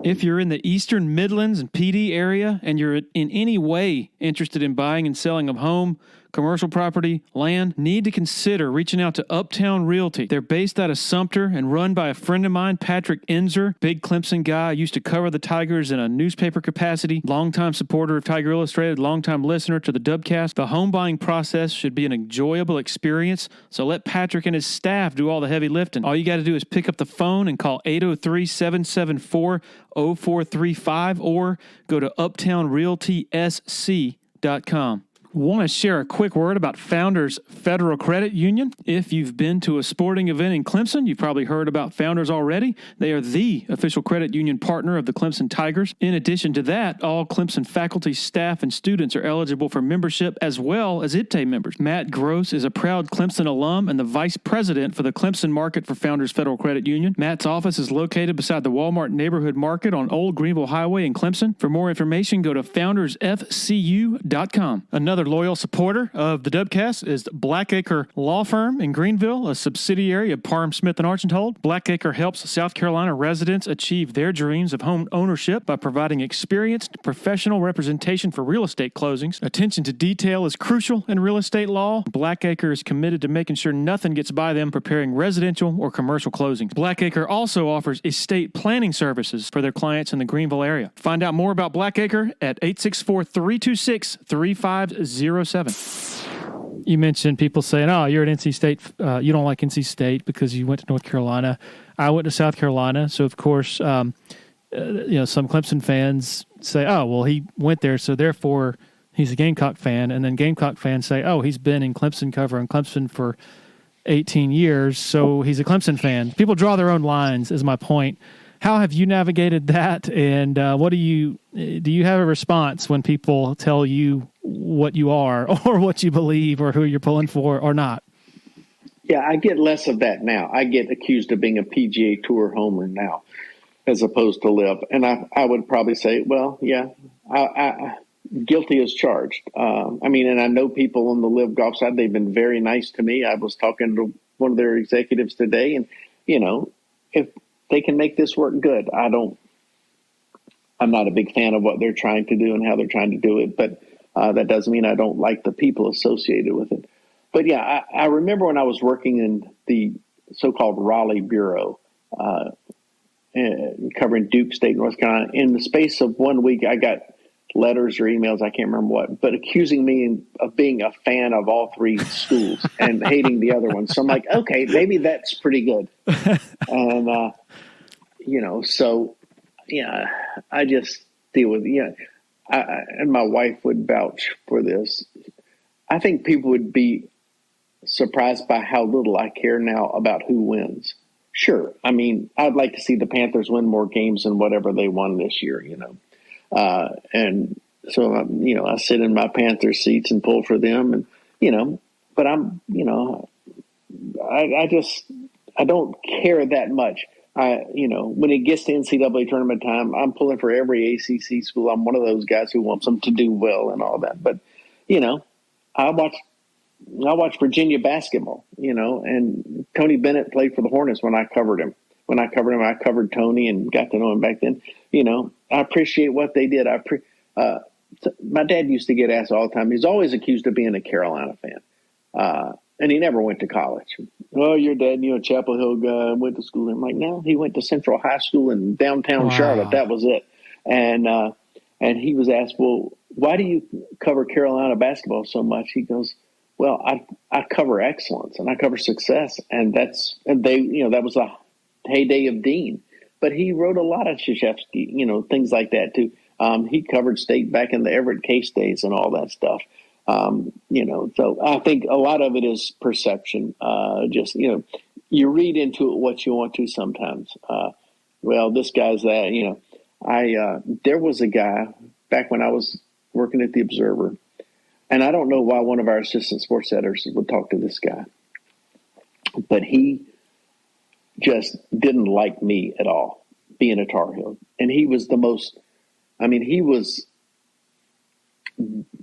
If you're in the Eastern Midlands and PD area and you're in any way interested in buying and selling a home, commercial property, land, need to consider reaching out to Uptown Realty. They're based out of Sumter and run by a friend of mine, Patrick Enzer, big Clemson guy. Used to cover the Tigers in a newspaper capacity, longtime supporter of Tiger Illustrated, longtime listener to the Dubcast. The home buying process should be an enjoyable experience, so let Patrick and his staff do all the heavy lifting. All you got to do is pick up the phone and call 803-774-0435 or go to uptownrealtysc.com. Want to share a quick word about Founders Federal Credit Union? If you've been to a sporting event in Clemson, you've probably heard about Founders already. They are the official credit union partner of the Clemson Tigers. In addition to that, all Clemson faculty, staff, and students are eligible for membership as well as IPTAY members. Matt Gross is a proud Clemson alum and the vice president for the Clemson market for Founders Federal Credit Union. Matt's office is located beside the Walmart Neighborhood Market on Old Greenville Highway in Clemson. For more information, go to foundersfcu.com. Another loyal supporter of the Dubcast is Blackacre Law Firm in Greenville, a subsidiary of Parham Smith and Archambault. Blackacre helps South Carolina residents achieve their dreams of home ownership by providing experienced professional representation for real estate closings. Attention to detail is crucial in real estate law. Blackacre is committed to making sure nothing gets by them preparing residential or commercial closings. Blackacre also offers estate planning services for their clients in the Greenville area. Find out more about Blackacre at 864-326-3507. You mentioned people saying, oh, you're at NC State. You don't like NC State because you went to North Carolina. I went to South Carolina. So, of course, some Clemson fans say, oh, well, he went there, so therefore he's a Gamecock fan. And then Gamecock fans say, oh, he's been in Clemson, covering Clemson for 18 years, so he's a Clemson fan. People draw their own lines, is my point. How have you navigated that, and what do you have a response when people tell you what you are or what you believe or who you're pulling for or not? Yeah, I get less of that now. I get accused of being a PGA Tour homer now as opposed to LIV. And I would probably say, well, yeah, I guilty as charged. And I know people on the LIV golf side, they've been very nice to me. I was talking to one of their executives today, and, if they can make this work, good. I'm not a big fan of what they're trying to do and how they're trying to do it, but that doesn't mean I don't like the people associated with it. But yeah, I remember when I was working in the so-called Raleigh Bureau, covering Duke State, North Carolina. In the space of 1 week, I got letters or emails, I can't remember what, but accusing me of being a fan of all three schools and hating the other one. So I'm like, okay, maybe that's pretty good. And, so, yeah, I just deal with, and my wife would vouch for this. I think people would be surprised by how little I care now about who wins. Sure. I mean, I'd like to see the Panthers win more games than whatever they won this year, and so, I sit in my Panther seats and pull for them, and, but I'm, I don't care that much. When it gets to NCAA tournament time, I'm pulling for every ACC school. I'm one of those guys who wants them to do well and all that. But, I watch Virginia basketball, and Tony Bennett played for the Hornets when I covered him. When I covered him, I covered Tony and got to know him back then. I appreciate what they did. My dad used to get asked all the time. He's always accused of being a Carolina fan. And he never went to college. Oh, your dad, Chapel Hill guy, went to school. I'm like, no, he went to Central High School in downtown Charlotte. That was it. And he was asked, well, why do you cover Carolina basketball so much? He goes, well, I cover excellence and I cover success. And that was the heyday of Dean. But he wrote a lot of Krzyzewski, things like that too. He covered state back in the Everett Case days and all that stuff. So I think a lot of it is perception. You read into it what you want to sometimes. Well, this guy's that, there was a guy back when I was working at the Observer, and I don't know why one of our assistant sports editors would talk to this guy, but he just didn't like me at all being a Tar Heel. And he was he was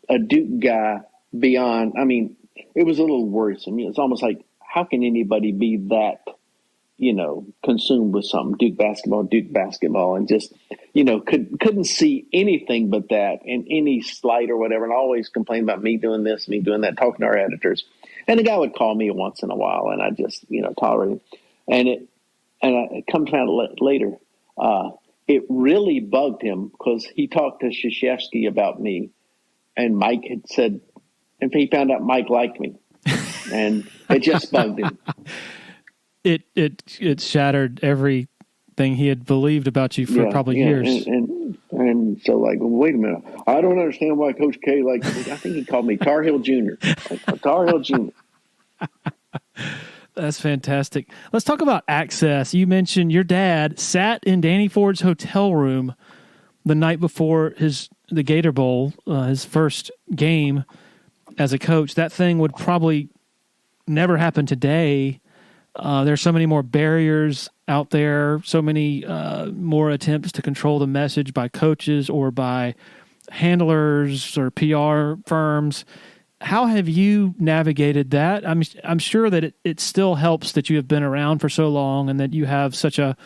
a Duke guy beyond, it was a little worrisome. It's almost like, how can anybody be that consumed with something, Duke basketball, and just, couldn't see anything but that and any slight or whatever, and always complain about me doing this, me doing that, talking to our editors. And the guy would call me once in a while, and I just, tolerated it. It comes out later. It really bugged him because he talked to Krzyzewski about me, and Mike had said, and he found out Mike liked me, and it just bugged him. It shattered everything he had believed about you for probably years. And so, like, wait a minute, I don't understand why Coach K, I think he called me Tar Heel Jr. Tar Heel Jr. That's fantastic. Let's talk about access. You mentioned your dad sat in Danny Ford's hotel room the night before the Gator Bowl, his first game as a coach. That thing would probably never happen today. There's so many more barriers out there, so many more attempts to control the message by coaches or by handlers or PR firms. How have you navigated that? I'm sure that it still helps that you have been around for so long and that you have such a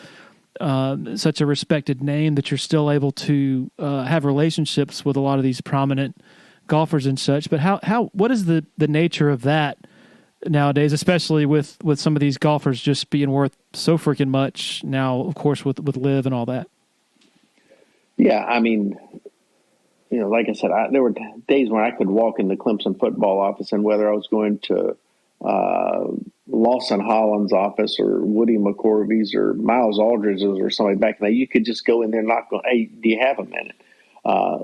respected name that you're still able to have relationships with a lot of these prominent golfers and such. But what is the nature of that nowadays, especially with some of these golfers just being worth so freaking much now, of course, with Liv and all that? Yeah, I mean, like I said, there were days when I could walk in the Clemson football office, and whether I was going to Lawson Holland's office or Woody McCorvey's or Miles Aldridge's or somebody back then, you could just go in there and knock on, hey, do you have a minute?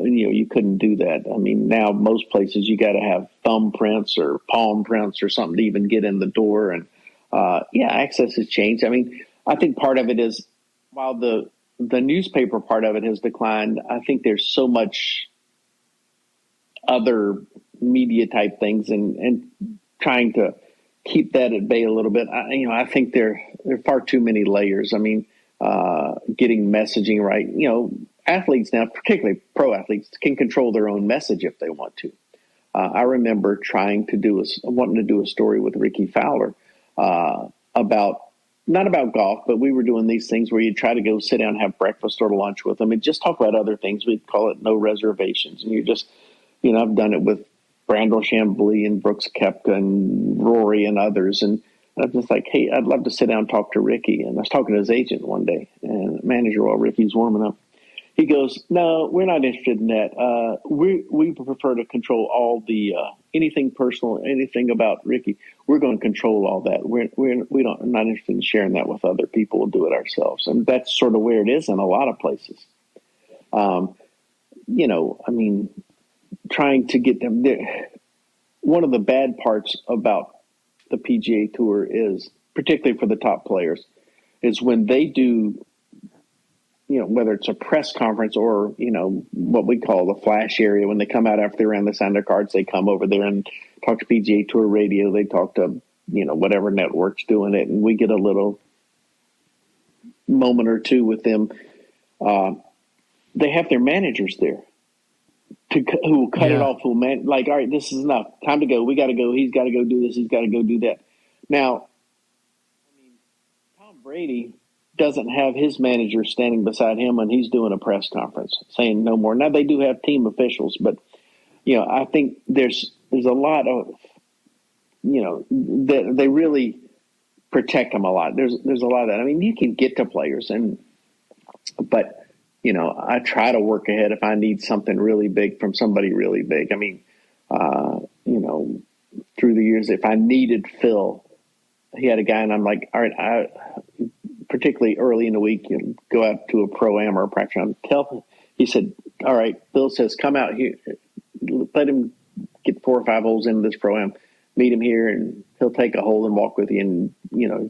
You couldn't do that. I mean, now most places you got to have thumbprints or palm prints or something to even get in the door. And access has changed. I mean, I think part of it is while the newspaper part of it has declined, I think there's so much other media type things and trying to keep that at bay a little bit. I think there are far too many layers. I mean, getting messaging right, athletes now, particularly pro athletes, can control their own message if they want to. I remember wanting to do a story with Ricky Fowler not about golf, but we were doing these things where you try to go sit down and have breakfast or lunch with them and just talk about other things. We'd call it no reservations. And you're just, I've done it with Brandel Chambly and Brooks Koepka and Rory and others. And I'm just like, hey, I'd love to sit down and talk to Ricky. And I was talking to his agent one day and manager while Ricky's warming up. He goes, no, we're not interested in that. We prefer to control all the anything personal, anything about Ricky. We're going to control all that. We're not interested in sharing that with other people. We'll do it ourselves. And that's sort of where it is in a lot of places. Trying to get them there. One of the bad parts about the PGA Tour is, particularly for the top players, is when they do, whether it's a press conference or, what we call the flash area, when they come out after they ran the sign their cards, they come over there and talk to PGA Tour radio. They talk to, whatever network's doing it. And we get a little moment or two with them. They have their managers there who will cut it off. All right, this is enough. Time to go. We got to go. He's got to go do this. He's got to go do that. Now, Tom Brady doesn't have his manager standing beside him when he's doing a press conference saying no more. Now they do have team officials, but I think there's a lot of that they really protect them a lot. There's a lot of that. I mean, you can get to players but I try to work ahead if I need something really big from somebody really big. I mean, through the years, if I needed Phil, he had a guy, and I'm like, all right, particularly early in the week, go out to a pro-am or a practice round. He said, all right, Bill says, come out here, let him get 4 or 5 holes into this pro-am, meet him here, and he'll take a hole and walk with you and,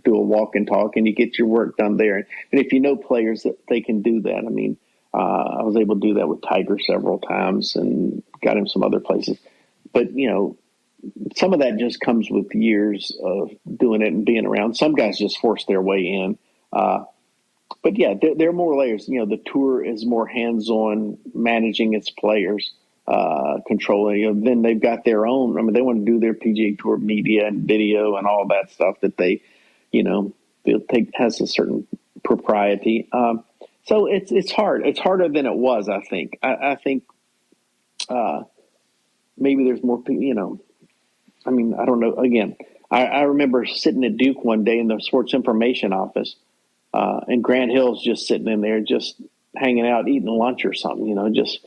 do a walk and talk, and you get your work done there. And if you know players that they can do that, I mean, I was able to do that with Tiger several times and got him some other places. But, some of that just comes with years of doing it and being around. Some guys just force their way in. But yeah, there are more layers. The tour is more hands-on managing its players, controlling. Then they've got their own. I mean, they want to do their PGA Tour media and video and all that stuff that they, has a certain propriety. So it's hard. It's harder than it was. I think. I think maybe there's more people. I mean, I don't know. Again, I remember sitting at Duke one day in the sports information office, and Grant Hill's just sitting in there, just hanging out, eating lunch or something. Just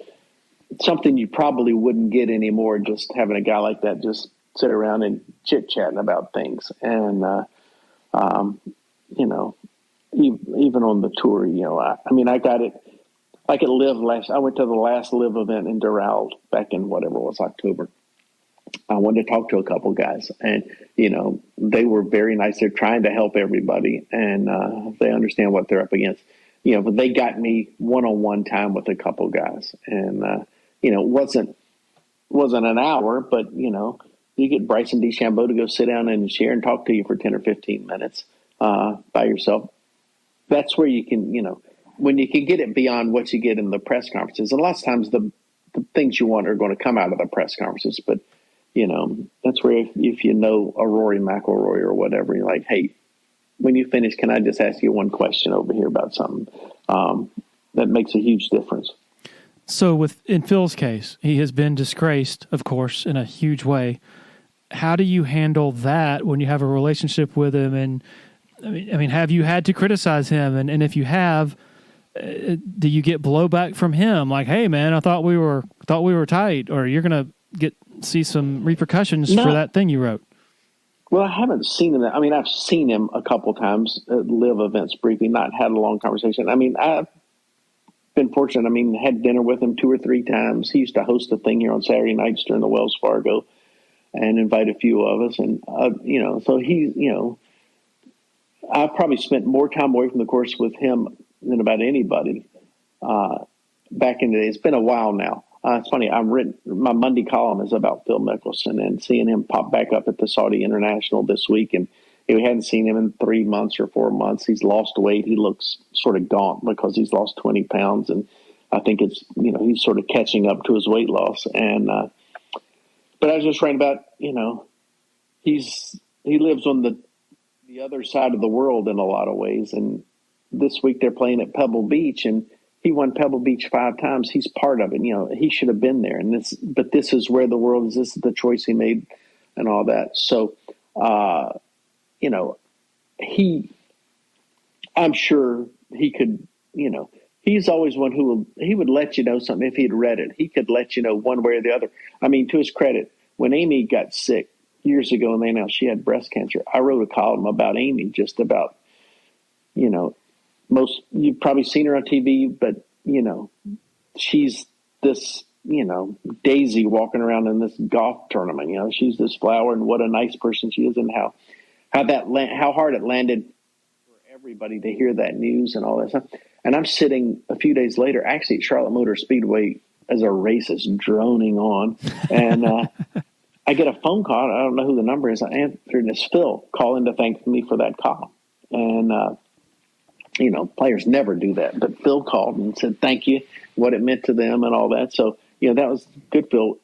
something you probably wouldn't get anymore. Just having a guy like that just sit around and chit chatting about things, and even on the tour, I got it. Like at Live I went to the last Live event in Doral back in whatever it was, October. I wanted to talk to a couple guys, and they were very nice. They're trying to help everybody, and they understand what they're up against. But they got me one-on-one time with a couple guys, and it wasn't an hour, but you get Bryson DeChambeau to go sit down and share and talk to you for 10 or 15 minutes by yourself. That's where you can, when you can get it beyond what you get in the press conferences. And lots of times the things you want are going to come out of the press conferences, but that's where if you know a Rory McIlroy or whatever, you're like, hey, when you finish, can I just ask you one question over here about something? That makes a huge difference. So in Phil's case, he has been disgraced, of course, in a huge way. How do you handle that when you have a relationship with him? And I mean, have you had to criticize him? And if you have, do you get blowback from him? Like, hey, man, I thought we were tight, or you're going to see some repercussions for that thing you wrote. Well, I haven't seen him. I mean, I've seen him a couple times at Live events briefly, not had a long conversation. I mean, I've been fortunate. I mean, had dinner with him 2 or 3 times. He used to host a thing here on Saturday nights during the Wells Fargo and invite a few of us. And, so he, I've probably spent more time away from the course with him than about anybody back in the day. It's been a while now. It's funny. My Monday column is about Phil Mickelson, and seeing him pop back up at the Saudi International this week. And we hadn't seen him in 3 months or 4 months. He's lost weight. He looks sort of gaunt because he's lost 20 pounds. And I think it's, he's sort of catching up to his weight loss. And, but I was just writing about, he lives on the other side of the world in a lot of ways. And this week they're playing at Pebble Beach, and he won Pebble Beach 5 times. He's part of it. He should have been there. But this is where the world is. This is the choice he made and all that. So, I'm sure he could, he's always one he would let you know something if he'd read it. He could let you know one way or the other. I mean, to his credit, when Amy got sick years ago and they announced she had breast cancer, I wrote a column about Amy, just about, you've probably seen her on TV, but, she's this, Daisy walking around in this golf tournament. She's this flower, and what a nice person she is, and how hard it landed for everybody to hear that news and all that stuff. And I'm sitting a few days later, actually at Charlotte Motor Speedway, as a race is droning on, and I get a phone call. I don't know who the number is. I answered, and it's Phil calling to thank me for that call. And players never do that, but Phil called and said thank you, what it meant to them and all that. So that was good. Phil,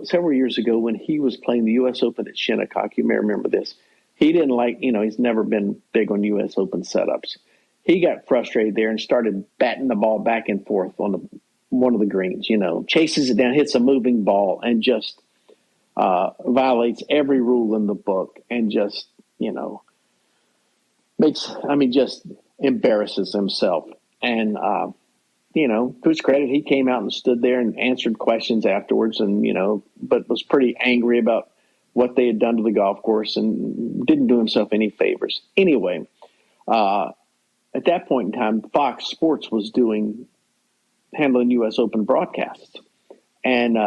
several years ago, when he was playing the U.S. Open at Shinnecock, you may remember this. He didn't like, he's never been big on U.S. Open setups. He got frustrated there and started batting the ball back and forth on one of the greens, chases it down, hits a moving ball, and just violates every rule in the book, and just, just embarrasses himself. And, to his credit, he came out and stood there and answered questions afterwards, and, but was pretty angry about what they had done to the golf course and didn't do himself any favors. Anyway, at that point in time, Fox Sports was handling U.S. Open broadcasts. And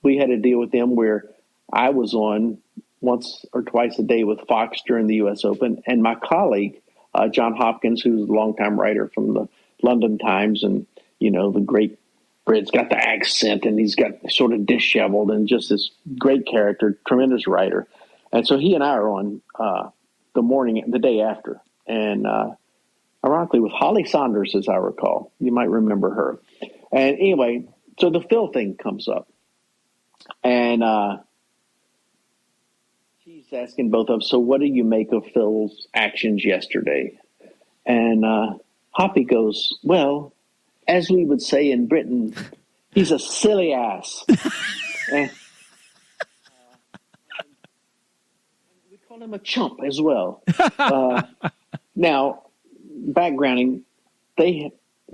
we had a deal with them where I was on once or twice a day with Fox during the U.S. Open. And my colleague, John Hopkins, who's a longtime writer from the London Times, and, the great Brit's got the accent, and he's got sort of disheveled and just this great character, tremendous writer. And so he and I are on the day after. And ironically, with Holly Saunders, as I recall. You might remember her. And anyway, so the Phil thing comes up. And She's asking both of them, so what do you make of Phil's actions yesterday? And Hoppy goes, well, as we would say in Britain, he's a silly ass. And we call him a chump as well. Now, backgrounding,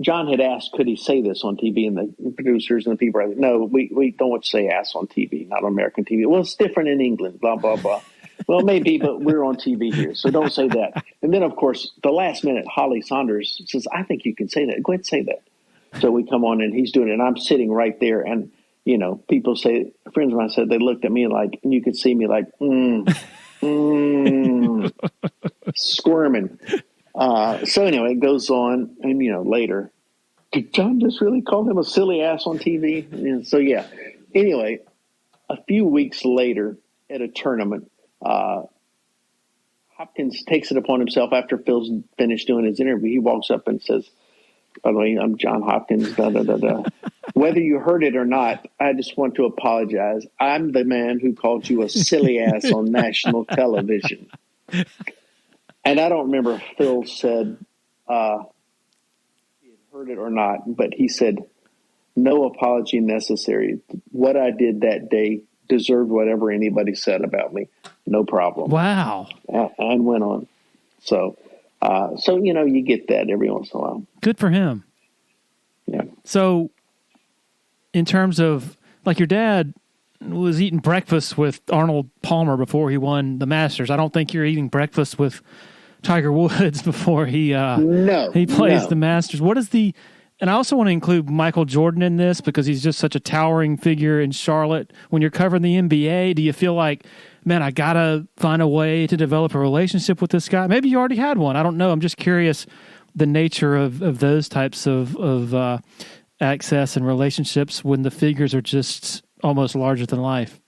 John had asked, could he say this on TV? And the producers and the people are like, no, we don't want to say ass on TV, not on American TV. Well, it's different in England, blah, blah, blah. Well, maybe, but we're on TV here, so don't say that. And then, of course, the last minute, Holly Saunders says, I think you can say that. Go ahead and say that. So we come on, and he's doing it, and I'm sitting right there. And, people say, friends of mine said, they looked at me like, and you could see me like, squirming. So anyway, it goes on, and, later, did John just really call him a silly ass on TV? And so, yeah. Anyway, a few weeks later at a tournament, Hopkins takes it upon himself after Phil's finished doing his interview. He walks up and says, by the way, I'm John Hopkins, da, da, da, da. Whether you heard it or not, I just want to apologize. I'm the man who called you a silly ass on national television. And I don't remember if Phil said he had heard it or not, but he said, no apology necessary. What I did that day deserved whatever anybody said about me. No problem. Wow. And went on. So you get that every once in a while. Good for him. Yeah. So in terms of, like, your dad was eating breakfast with Arnold Palmer before he won the Masters. I don't think you're eating breakfast with Tiger Woods before he plays the Masters. What is the... And I also want to include Michael Jordan in this because he's just such a towering figure in Charlotte. When you're covering the NBA, do you feel like, man, I got to find a way to develop a relationship with this guy? Maybe you already had one. I don't know. I'm just curious the nature of those types of access and relationships when the figures are just almost larger than life.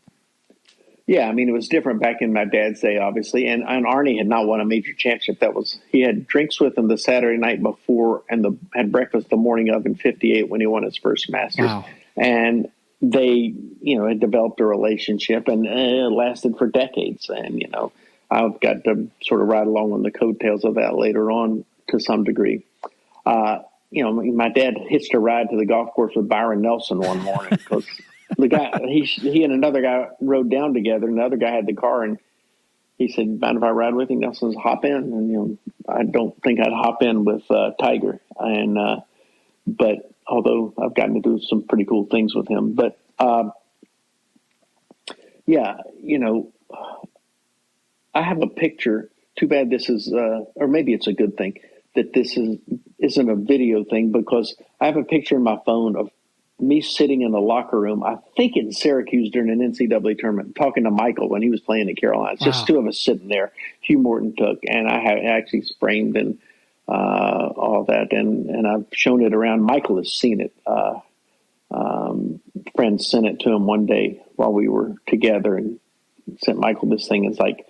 Yeah, I mean, it was different back in my dad's day, obviously. And Arnie had not won a major championship. He had drinks with him the Saturday night before and had breakfast the morning of in '58 when he won his first Masters. Wow. And they, had developed a relationship, and it lasted for decades. And, I've got to sort of ride along on the coattails of that later on to some degree. My dad hitched a ride to the golf course with Byron Nelson one morning because the guy, he and another guy rode down together, and the other guy had the car, and he said, mind if I ride with you? Nelson says, hop in. And, I don't think I'd hop in with Tiger. And, but although I've gotten to do some pretty cool things with him, but, I have a picture. Too bad this is, or maybe it's a good thing that this isn't a video thing, because I have a picture in my phone of me sitting in the locker room, I think in Syracuse during an NCAA tournament, talking to Michael when he was playing at Carolina. It's just two of us sitting there. Hugh Morton took, and I have actually framed and all that, and I've shown it around. Michael has seen it. Friends sent it to him one day while we were together, and sent Michael this thing. It's like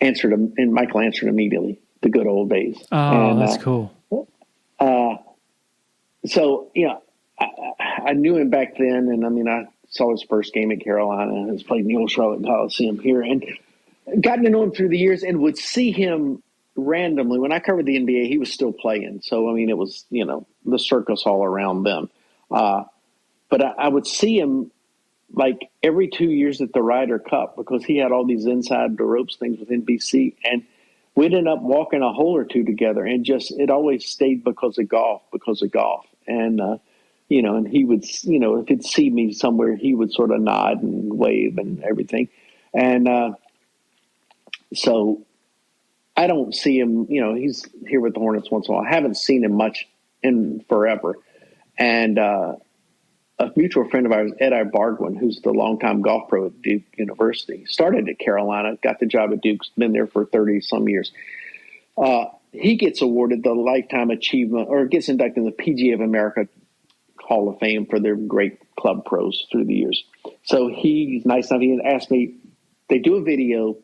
answered him, and Michael answered immediately. The good old days. Oh, and, that's cool. So I knew him back then, and I mean, I saw his first game at Carolina, and has played in the old Charlotte Coliseum here, and gotten to know him through the years, and would see him randomly. When I covered the NBA, he was still playing, so I mean, it was the circus all around them. But I would see him like every 2 years at the Ryder Cup, because he had all these inside the ropes things with NBC, and we'd end up walking a hole or two together, and it always stayed because of golf. And, and he would, if he'd see me somewhere, he would sort of nod and wave and everything. And so I don't see him, he's here with the Hornets once in a while. I haven't seen him much in forever. And a mutual friend of ours, Ed Ibargwin, who's the longtime golf pro at Duke University, started at Carolina, got the job at Duke, been there for 30-some years. He gets awarded the Lifetime Achievement, or gets inducted in the PGA of America Hall of Fame for their great club pros through the years. So he's nice enough. He asked me, they do a video.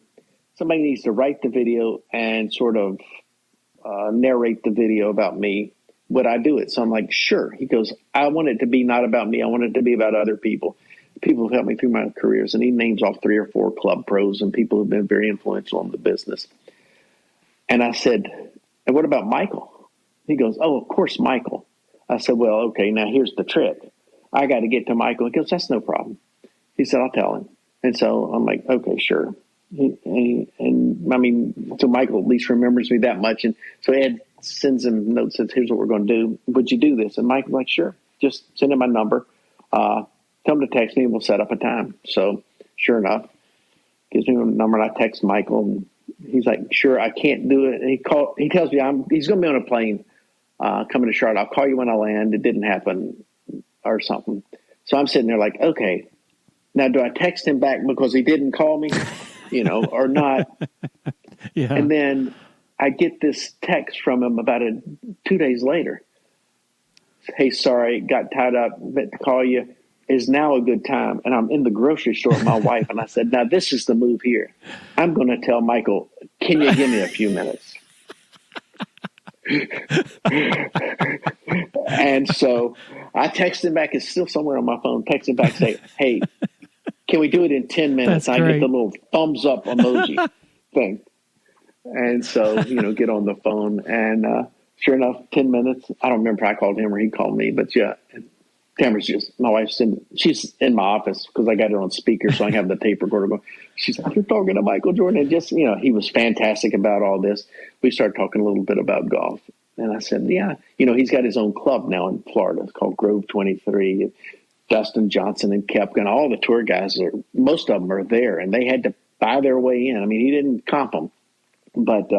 Somebody needs to write the video and sort of narrate the video about me. Would I do it? So I'm like, sure. He goes, I want it to be not about me. I want it to be about other people. people who've helped me through my careers. And he names off 3 or 4 club pros and people who've been very influential in the business. And I said, and what about Michael? He goes, oh, of course, Michael. I said, well, okay, now here's the trick. I got to get to Michael. He goes, that's no problem. He said, I'll tell him. And so I'm like, okay, sure. And I mean, so Michael at least remembers me that much. And so Ed sends him notes, says, here's what we're going to do. Would you do this? And Michael's like, sure. Just send him my number. Tell him to text me and we'll set up a time. So sure enough, gives me a number and I text Michael and he's like, sure, I can't do it. And he tells me he's going to be on a plane coming to Charlotte. I'll call you when I land. It didn't happen or something. So I'm sitting there like, okay, now do I text him back because he didn't call me, or not? Yeah. And then I get this text from him about 2 days later. Hey, sorry, got tied up, meant to call you. Is now a good time? And I'm in the grocery store with my wife, and I said, now this is the move here. I'm going to tell Michael, can you give me a few minutes? And so I text him back. It's still somewhere on my phone. Text him back, say, hey, can we do it in 10 minutes? I get the little thumbs up emoji thing. And so, get on the phone. And sure enough, 10 minutes. I don't remember if I called him or he called me. But, yeah, Tamara's my wife's she's in my office because I got her on speaker so I have the tape recorder going. She's like, you're talking to Michael Jordan. And just, he was fantastic about all this. We started talking a little bit about golf. And I said, yeah, he's got his own club now in Florida. It's called Grove 23. Dustin Johnson and Kepka and all the tour guys, most of them are there. And they had to buy their way in. I mean, he didn't comp them. But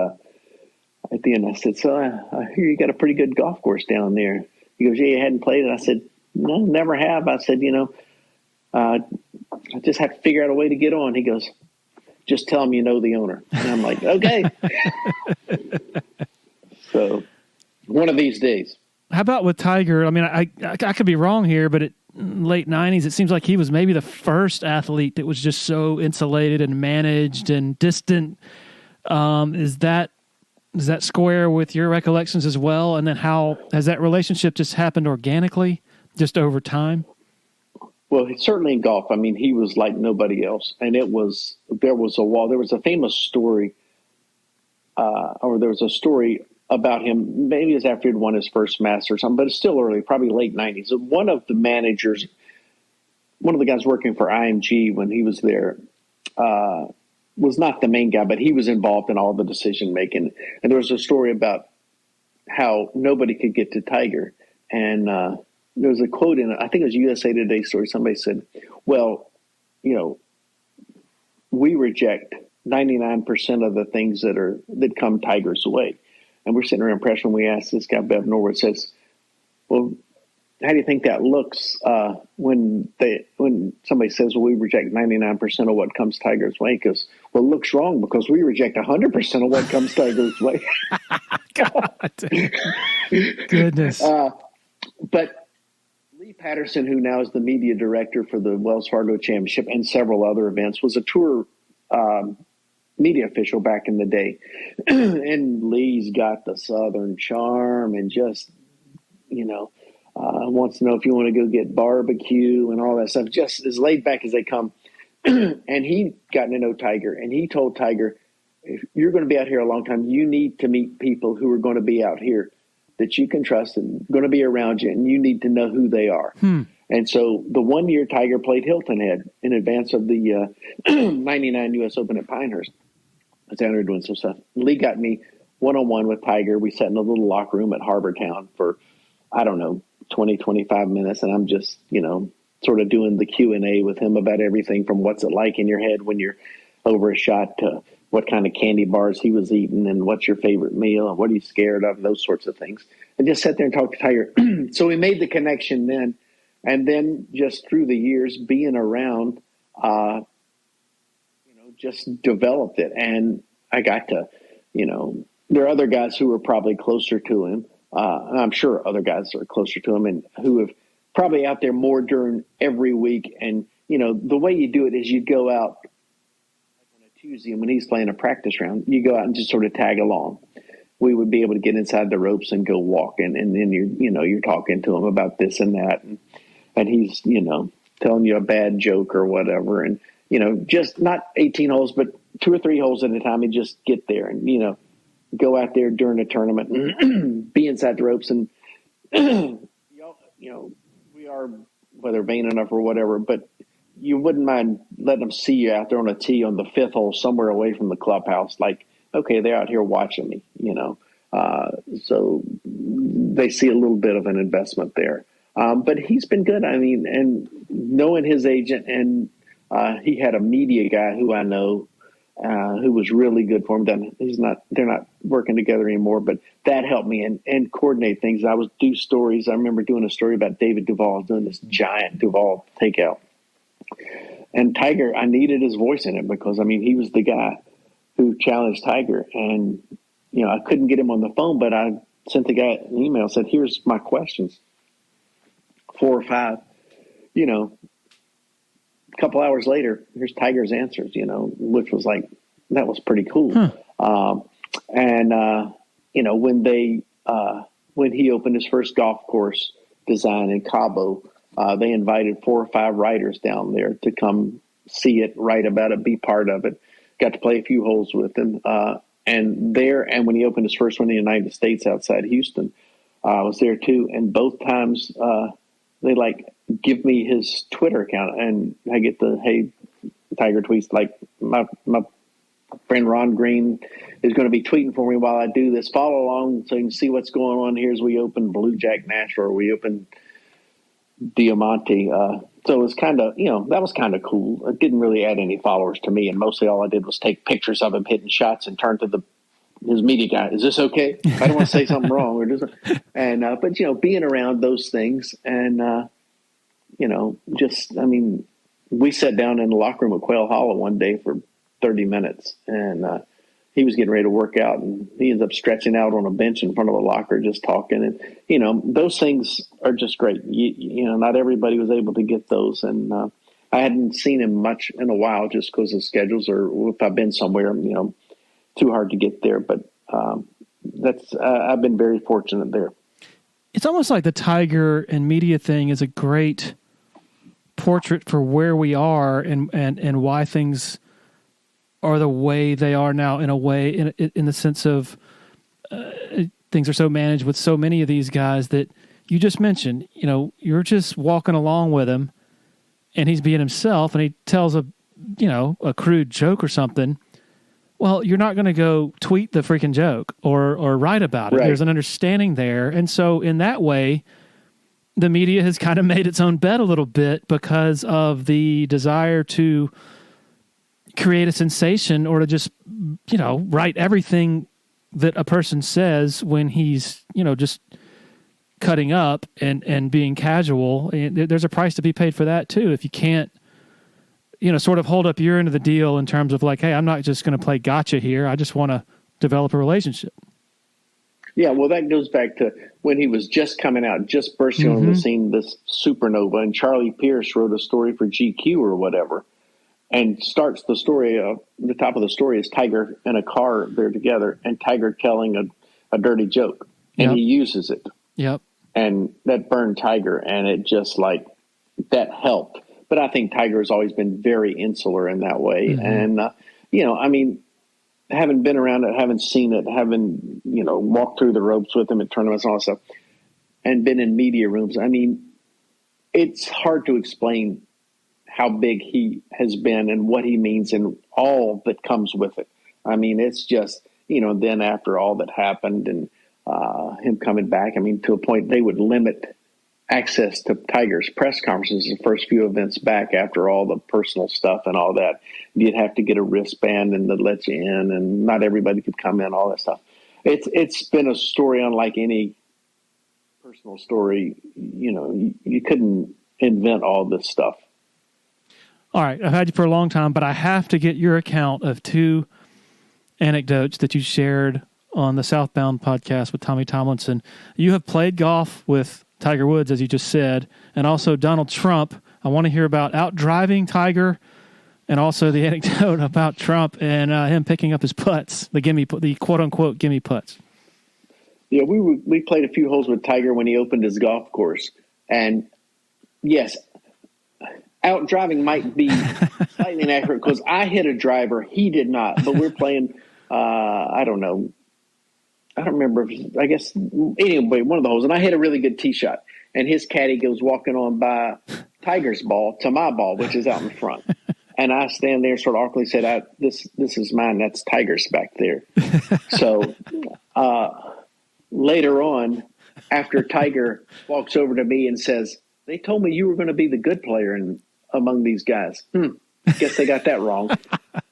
at the end, I said, so I hear you got a pretty good golf course down there. He goes, yeah, you hadn't played it. I said, no, never have. I said, I just have to figure out a way to get on. He goes, just tell him you know the owner. And I'm like, okay. So one of these days. How about with Tiger? I mean, I could be wrong here, but late 90s, it seems like he was maybe the first athlete that was just so insulated and managed and distant. Is that square with your recollections as well? And then how has that relationship just happened organically, just over time? Well, certainly in golf. I mean, he was like nobody else. And there was a wall. There was a famous story, or there was a story about him. Maybe it was after he'd won his first Masters or something, but it's still early, probably late 90s. One of the managers, one of the guys working for IMG when he was there, was not the main guy, but he was involved in all the decision making. And there was a story about how nobody could get to Tiger. And there was a quote in it, I think it was USA Today story. Somebody said, well, we reject 99% of the things that come Tiger's way. And we're sitting there impressed when we asked this guy, Bev Norwood, says, well, how do you think that looks when somebody says, well, we reject 99% of what comes Tiger's way? Because, well, it looks wrong because we reject 100% of what comes Tiger's way. God. Goodness. But Lee Patterson, who now is the media director for the Wells Fargo Championship and several other events, was a tour media official back in the day. And Lee's got the Southern charm and just, wants to know if you want to go get barbecue and all that stuff, just as laid back as they come. And he got to know Tiger, and he told Tiger, if you're going to be out here a long time, you need to meet people who are going to be out here that you can trust and going to be around you, and you need to know who they are. And so the 1 year Tiger played Hilton Head in advance of the 99 U.S. Open at Pinehurst. I was down there doing some stuff. Lee got me one-on-one with Tiger. We sat in a little locker room at Harbor Town for, 20, 25 minutes. And I'm just, sort of doing the Q&A with him about everything from what's it like in your head when you're over a shot to what kind of candy bars he was eating and what's your favorite meal and what are you scared of, those sorts of things. And just sat there and talked to Tiger. So we made the connection then. And then just through the years being around, just developed it. And I got to, there are other guys who are probably closer to him. And I'm sure other guys are closer to him and who have probably out there more during every week. And, the way you do it is you go out on a Tuesday and when he's playing a practice round, you go out and just sort of tag along. We would be able to get inside the ropes and go walk. And then you're talking to him about this and that. And he's, telling you a bad joke or whatever. And, just not 18 holes, but 2 or 3 holes at a time and just get there and, go out there during a tournament and be inside the ropes. And, we are, whether vain enough or whatever, but you wouldn't mind letting them see you out there on a tee on the 5th hole somewhere away from the clubhouse. Like, okay, they're out here watching me, so they see a little bit of an investment there. But he's been good. I mean, and knowing his agent, and he had a media guy who I know who was really good for him. They're not working together anymore, but that helped me and coordinate things. I would do stories. I remember doing a story about David Duval doing this giant Duval takeout. And Tiger, I needed his voice in it because, he was the guy who challenged Tiger. And, I couldn't get him on the phone, but I sent the guy an email, said, here's my questions, 4 or 5, a couple hours later, here's Tiger's answers, which was like, that was pretty cool. When he opened his first golf course design in Cabo, they invited 4 or 5 writers down there to come see it, write about it, be part of it. Got to play a few holes with him. And when he opened his first one in the United States outside Houston, I was there too. And both times they give me his Twitter account, and I get hey, Tiger tweets, like my friend Ron Green is going to be tweeting for me while I do this. Follow along so you can see what's going on. Here's we open Blue Jack Nashville, or we open Diamante. So it was kind of, that was kind of cool. It didn't really add any followers to me, and mostly all I did was take pictures of him hitting shots and turn to his media guy. Is this okay? I don't want to say something wrong. But being around those things and we sat down in the locker room at Quail Hollow one day for 30 minutes, and he was getting ready to work out, and he ends up stretching out on a bench in front of the locker just talking. And, those things are just great. Not everybody was able to get those. And I hadn't seen him much in a while just because of schedules, or if I've been somewhere, too hard to get there. But I've been very fortunate there. It's almost like the Tiger and media thing is a great portrait for where we are and why things are the way they are now, in a way, in the sense of things are so managed with so many of these guys that you just mentioned. You're just walking along with him and he's being himself, and he tells a crude joke or something. Well, you're not going to go tweet the freaking joke or write about it. Right. There's an understanding there. And so in that way, the media has kind of made its own bet a little bit because of the desire to create a sensation, or to just, write everything that a person says when he's, just cutting up and being casual. And there's a price to be paid for that too. If you can't, sort of hold up your end of the deal in terms of like, hey, I'm not just going to play gotcha here. I just want to develop a relationship. Yeah, well, that goes back to when he was just coming out, just bursting on the scene, this supernova, and Charlie Pierce wrote a story for GQ or whatever, and starts the story. The top of the story is Tiger in a car there together, and Tiger telling a dirty joke, and he uses it. Yep. And that burned Tiger, and it just that helped. But I think Tiger has always been very insular in that way, and having been around it, having seen it, having, walked through the ropes with him at tournaments and all that stuff, and been in media rooms. It's hard to explain how big he has been and what he means and all that comes with it. It's just, then after all that happened and him coming back, to a point they would limit access to Tiger's press conferences the first few events back after all the personal stuff and all that. You'd have to get a wristband and they'd let you in, and not everybody could come in, all that stuff. It's been a story unlike any personal story. You couldn't invent all this stuff. All right. I've had you for a long time, but I have to get your account of 2 anecdotes that you shared on the Southbound podcast with Tommy Tomlinson. You have played golf with Tiger Woods, as you just said, and also Donald Trump. I want to hear about out driving Tiger, and also the anecdote about Trump and him picking up his putts, the quote unquote gimme putts. Yeah, we played a few holes with Tiger when he opened his golf course, and yes, out driving might be slightly inaccurate because I hit a driver. He did not, but we're playing, I don't know. I don't remember. I guess anyway, one of the holes, and I hit a really good tee shot, and his caddy goes walking on by Tiger's ball to my ball, which is out in front, and I stand there sort of awkwardly said, "This is mine. That's Tiger's back there." So later on, after Tiger walks over to me and says, "They told me you were going to be the good player among these guys." Guess they got that wrong.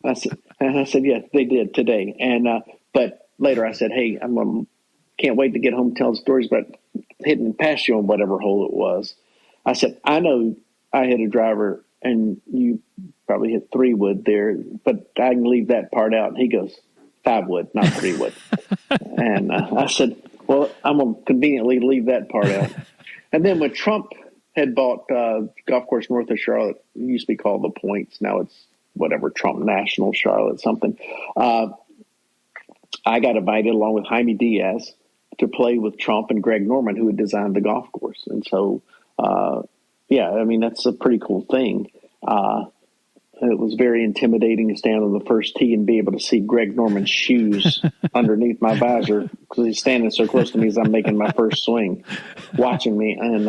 I said, "Yeah, they did today." And but later I said, "Hey, can't wait to get home and tell stories about hitting past you on whatever hole it was." I said, "I know I hit a driver and you probably hit 3-wood there, but I can leave that part out." And he goes, 5-wood, not 3-wood. And I said, "Well, I'm going to conveniently leave that part out." And then when Trump had bought golf course north of Charlotte, it used to be called the Points. Now it's whatever, Trump National Charlotte something. I got invited along with Jaime Diaz to play with Trump and Greg Norman, who had designed the golf course. And so, yeah, I mean, that's a pretty cool thing. It was very intimidating to stand on the first tee and be able to see Greg Norman's shoes underneath my visor because he's standing so close to me as I'm making my first swing, watching me. And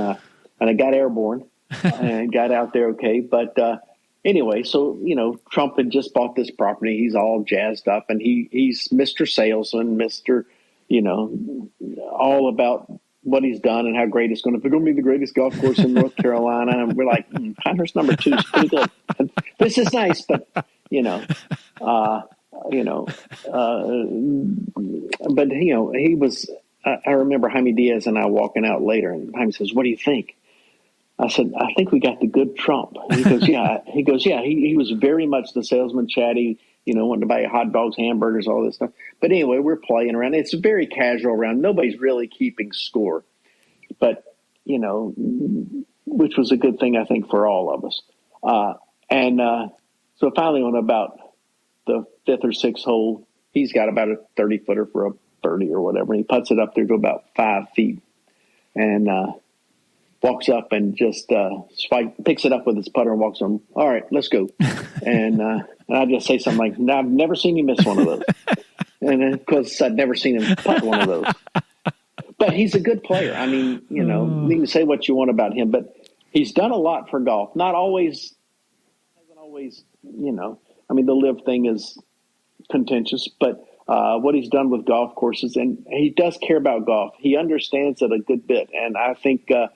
I got airborne and got out there okay. But anyway, so, Trump had just bought this property. He's all jazzed up, and he's Mr. Salesman, Mr., all about what he's done and how great it's going to be the greatest golf course in North Carolina. And we're like, Pinehurst number 2 is pretty good. This is nice, but, but, he was, I remember Jaime Diaz and I walking out later, and Jaime says, "What do you think?" I said, "I think we got the good Trump." He goes, "Yeah." He was very much the salesman, chatty, wanting to buy hot dogs, hamburgers, all this stuff. But anyway, we're playing around. It's a very casual round. Nobody's really keeping score. But, which was a good thing, I think, for all of us. So finally on about the 5th or 6th hole, he's got about a 30-footer for a birdie or whatever. And he puts it up there to about 5 feet. And walks up and just picks it up with his putter and walks on. "All right, let's go." And I just say something like, "No, I've never seen you miss one of those." And of course, I'd never seen him putt one of those. But he's a good player. I mean, you can say what you want about him, but he's done a lot for golf. Not always, hasn't always, I mean, the live thing is contentious, but what he's done with golf courses, and he does care about golf. He understands it a good bit. And I think, there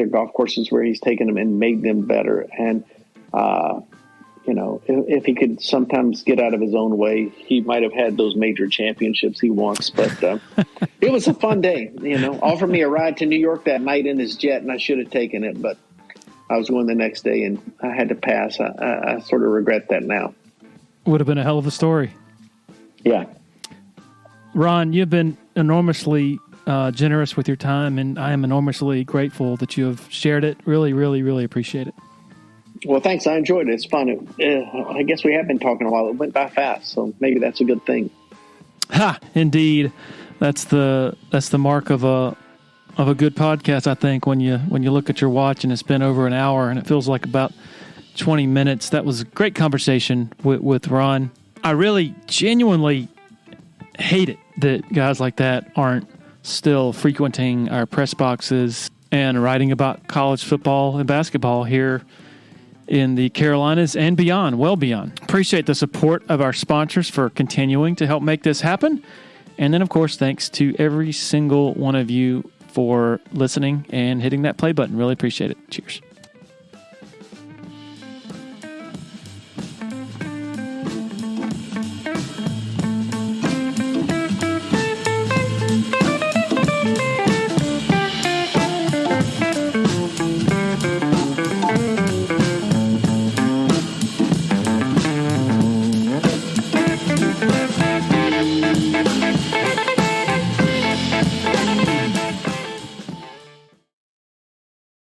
are golf courses where he's taken them and made them better. And, if he could sometimes get out of his own way, he might have had those major championships he wants. But it was a fun day, Offered me a ride to New York that night in his jet, and I should have taken it. But I was going the next day, and I had to pass. I sort of regret that now. Would have been a hell of a story. Yeah. Ron, you've been enormously generous with your time, and I am enormously grateful that you have shared it. Really, really, really appreciate it. Well, thanks. I enjoyed it. It's fun. I guess we have been talking a while. It went by fast, so maybe that's a good thing. Ha! Indeed, that's the mark of a good podcast. I think when you look at your watch and it's been over an hour and it feels like about 20 minutes. That was a great conversation with Ron. I really genuinely hate it that guys like that aren't still frequenting our press boxes and writing about college football and basketball here in the Carolinas and beyond, well beyond. Appreciate the support of our sponsors for continuing to help make this happen. And then, of course, thanks to every single one of you for listening and hitting that play button. Really appreciate it. Cheers.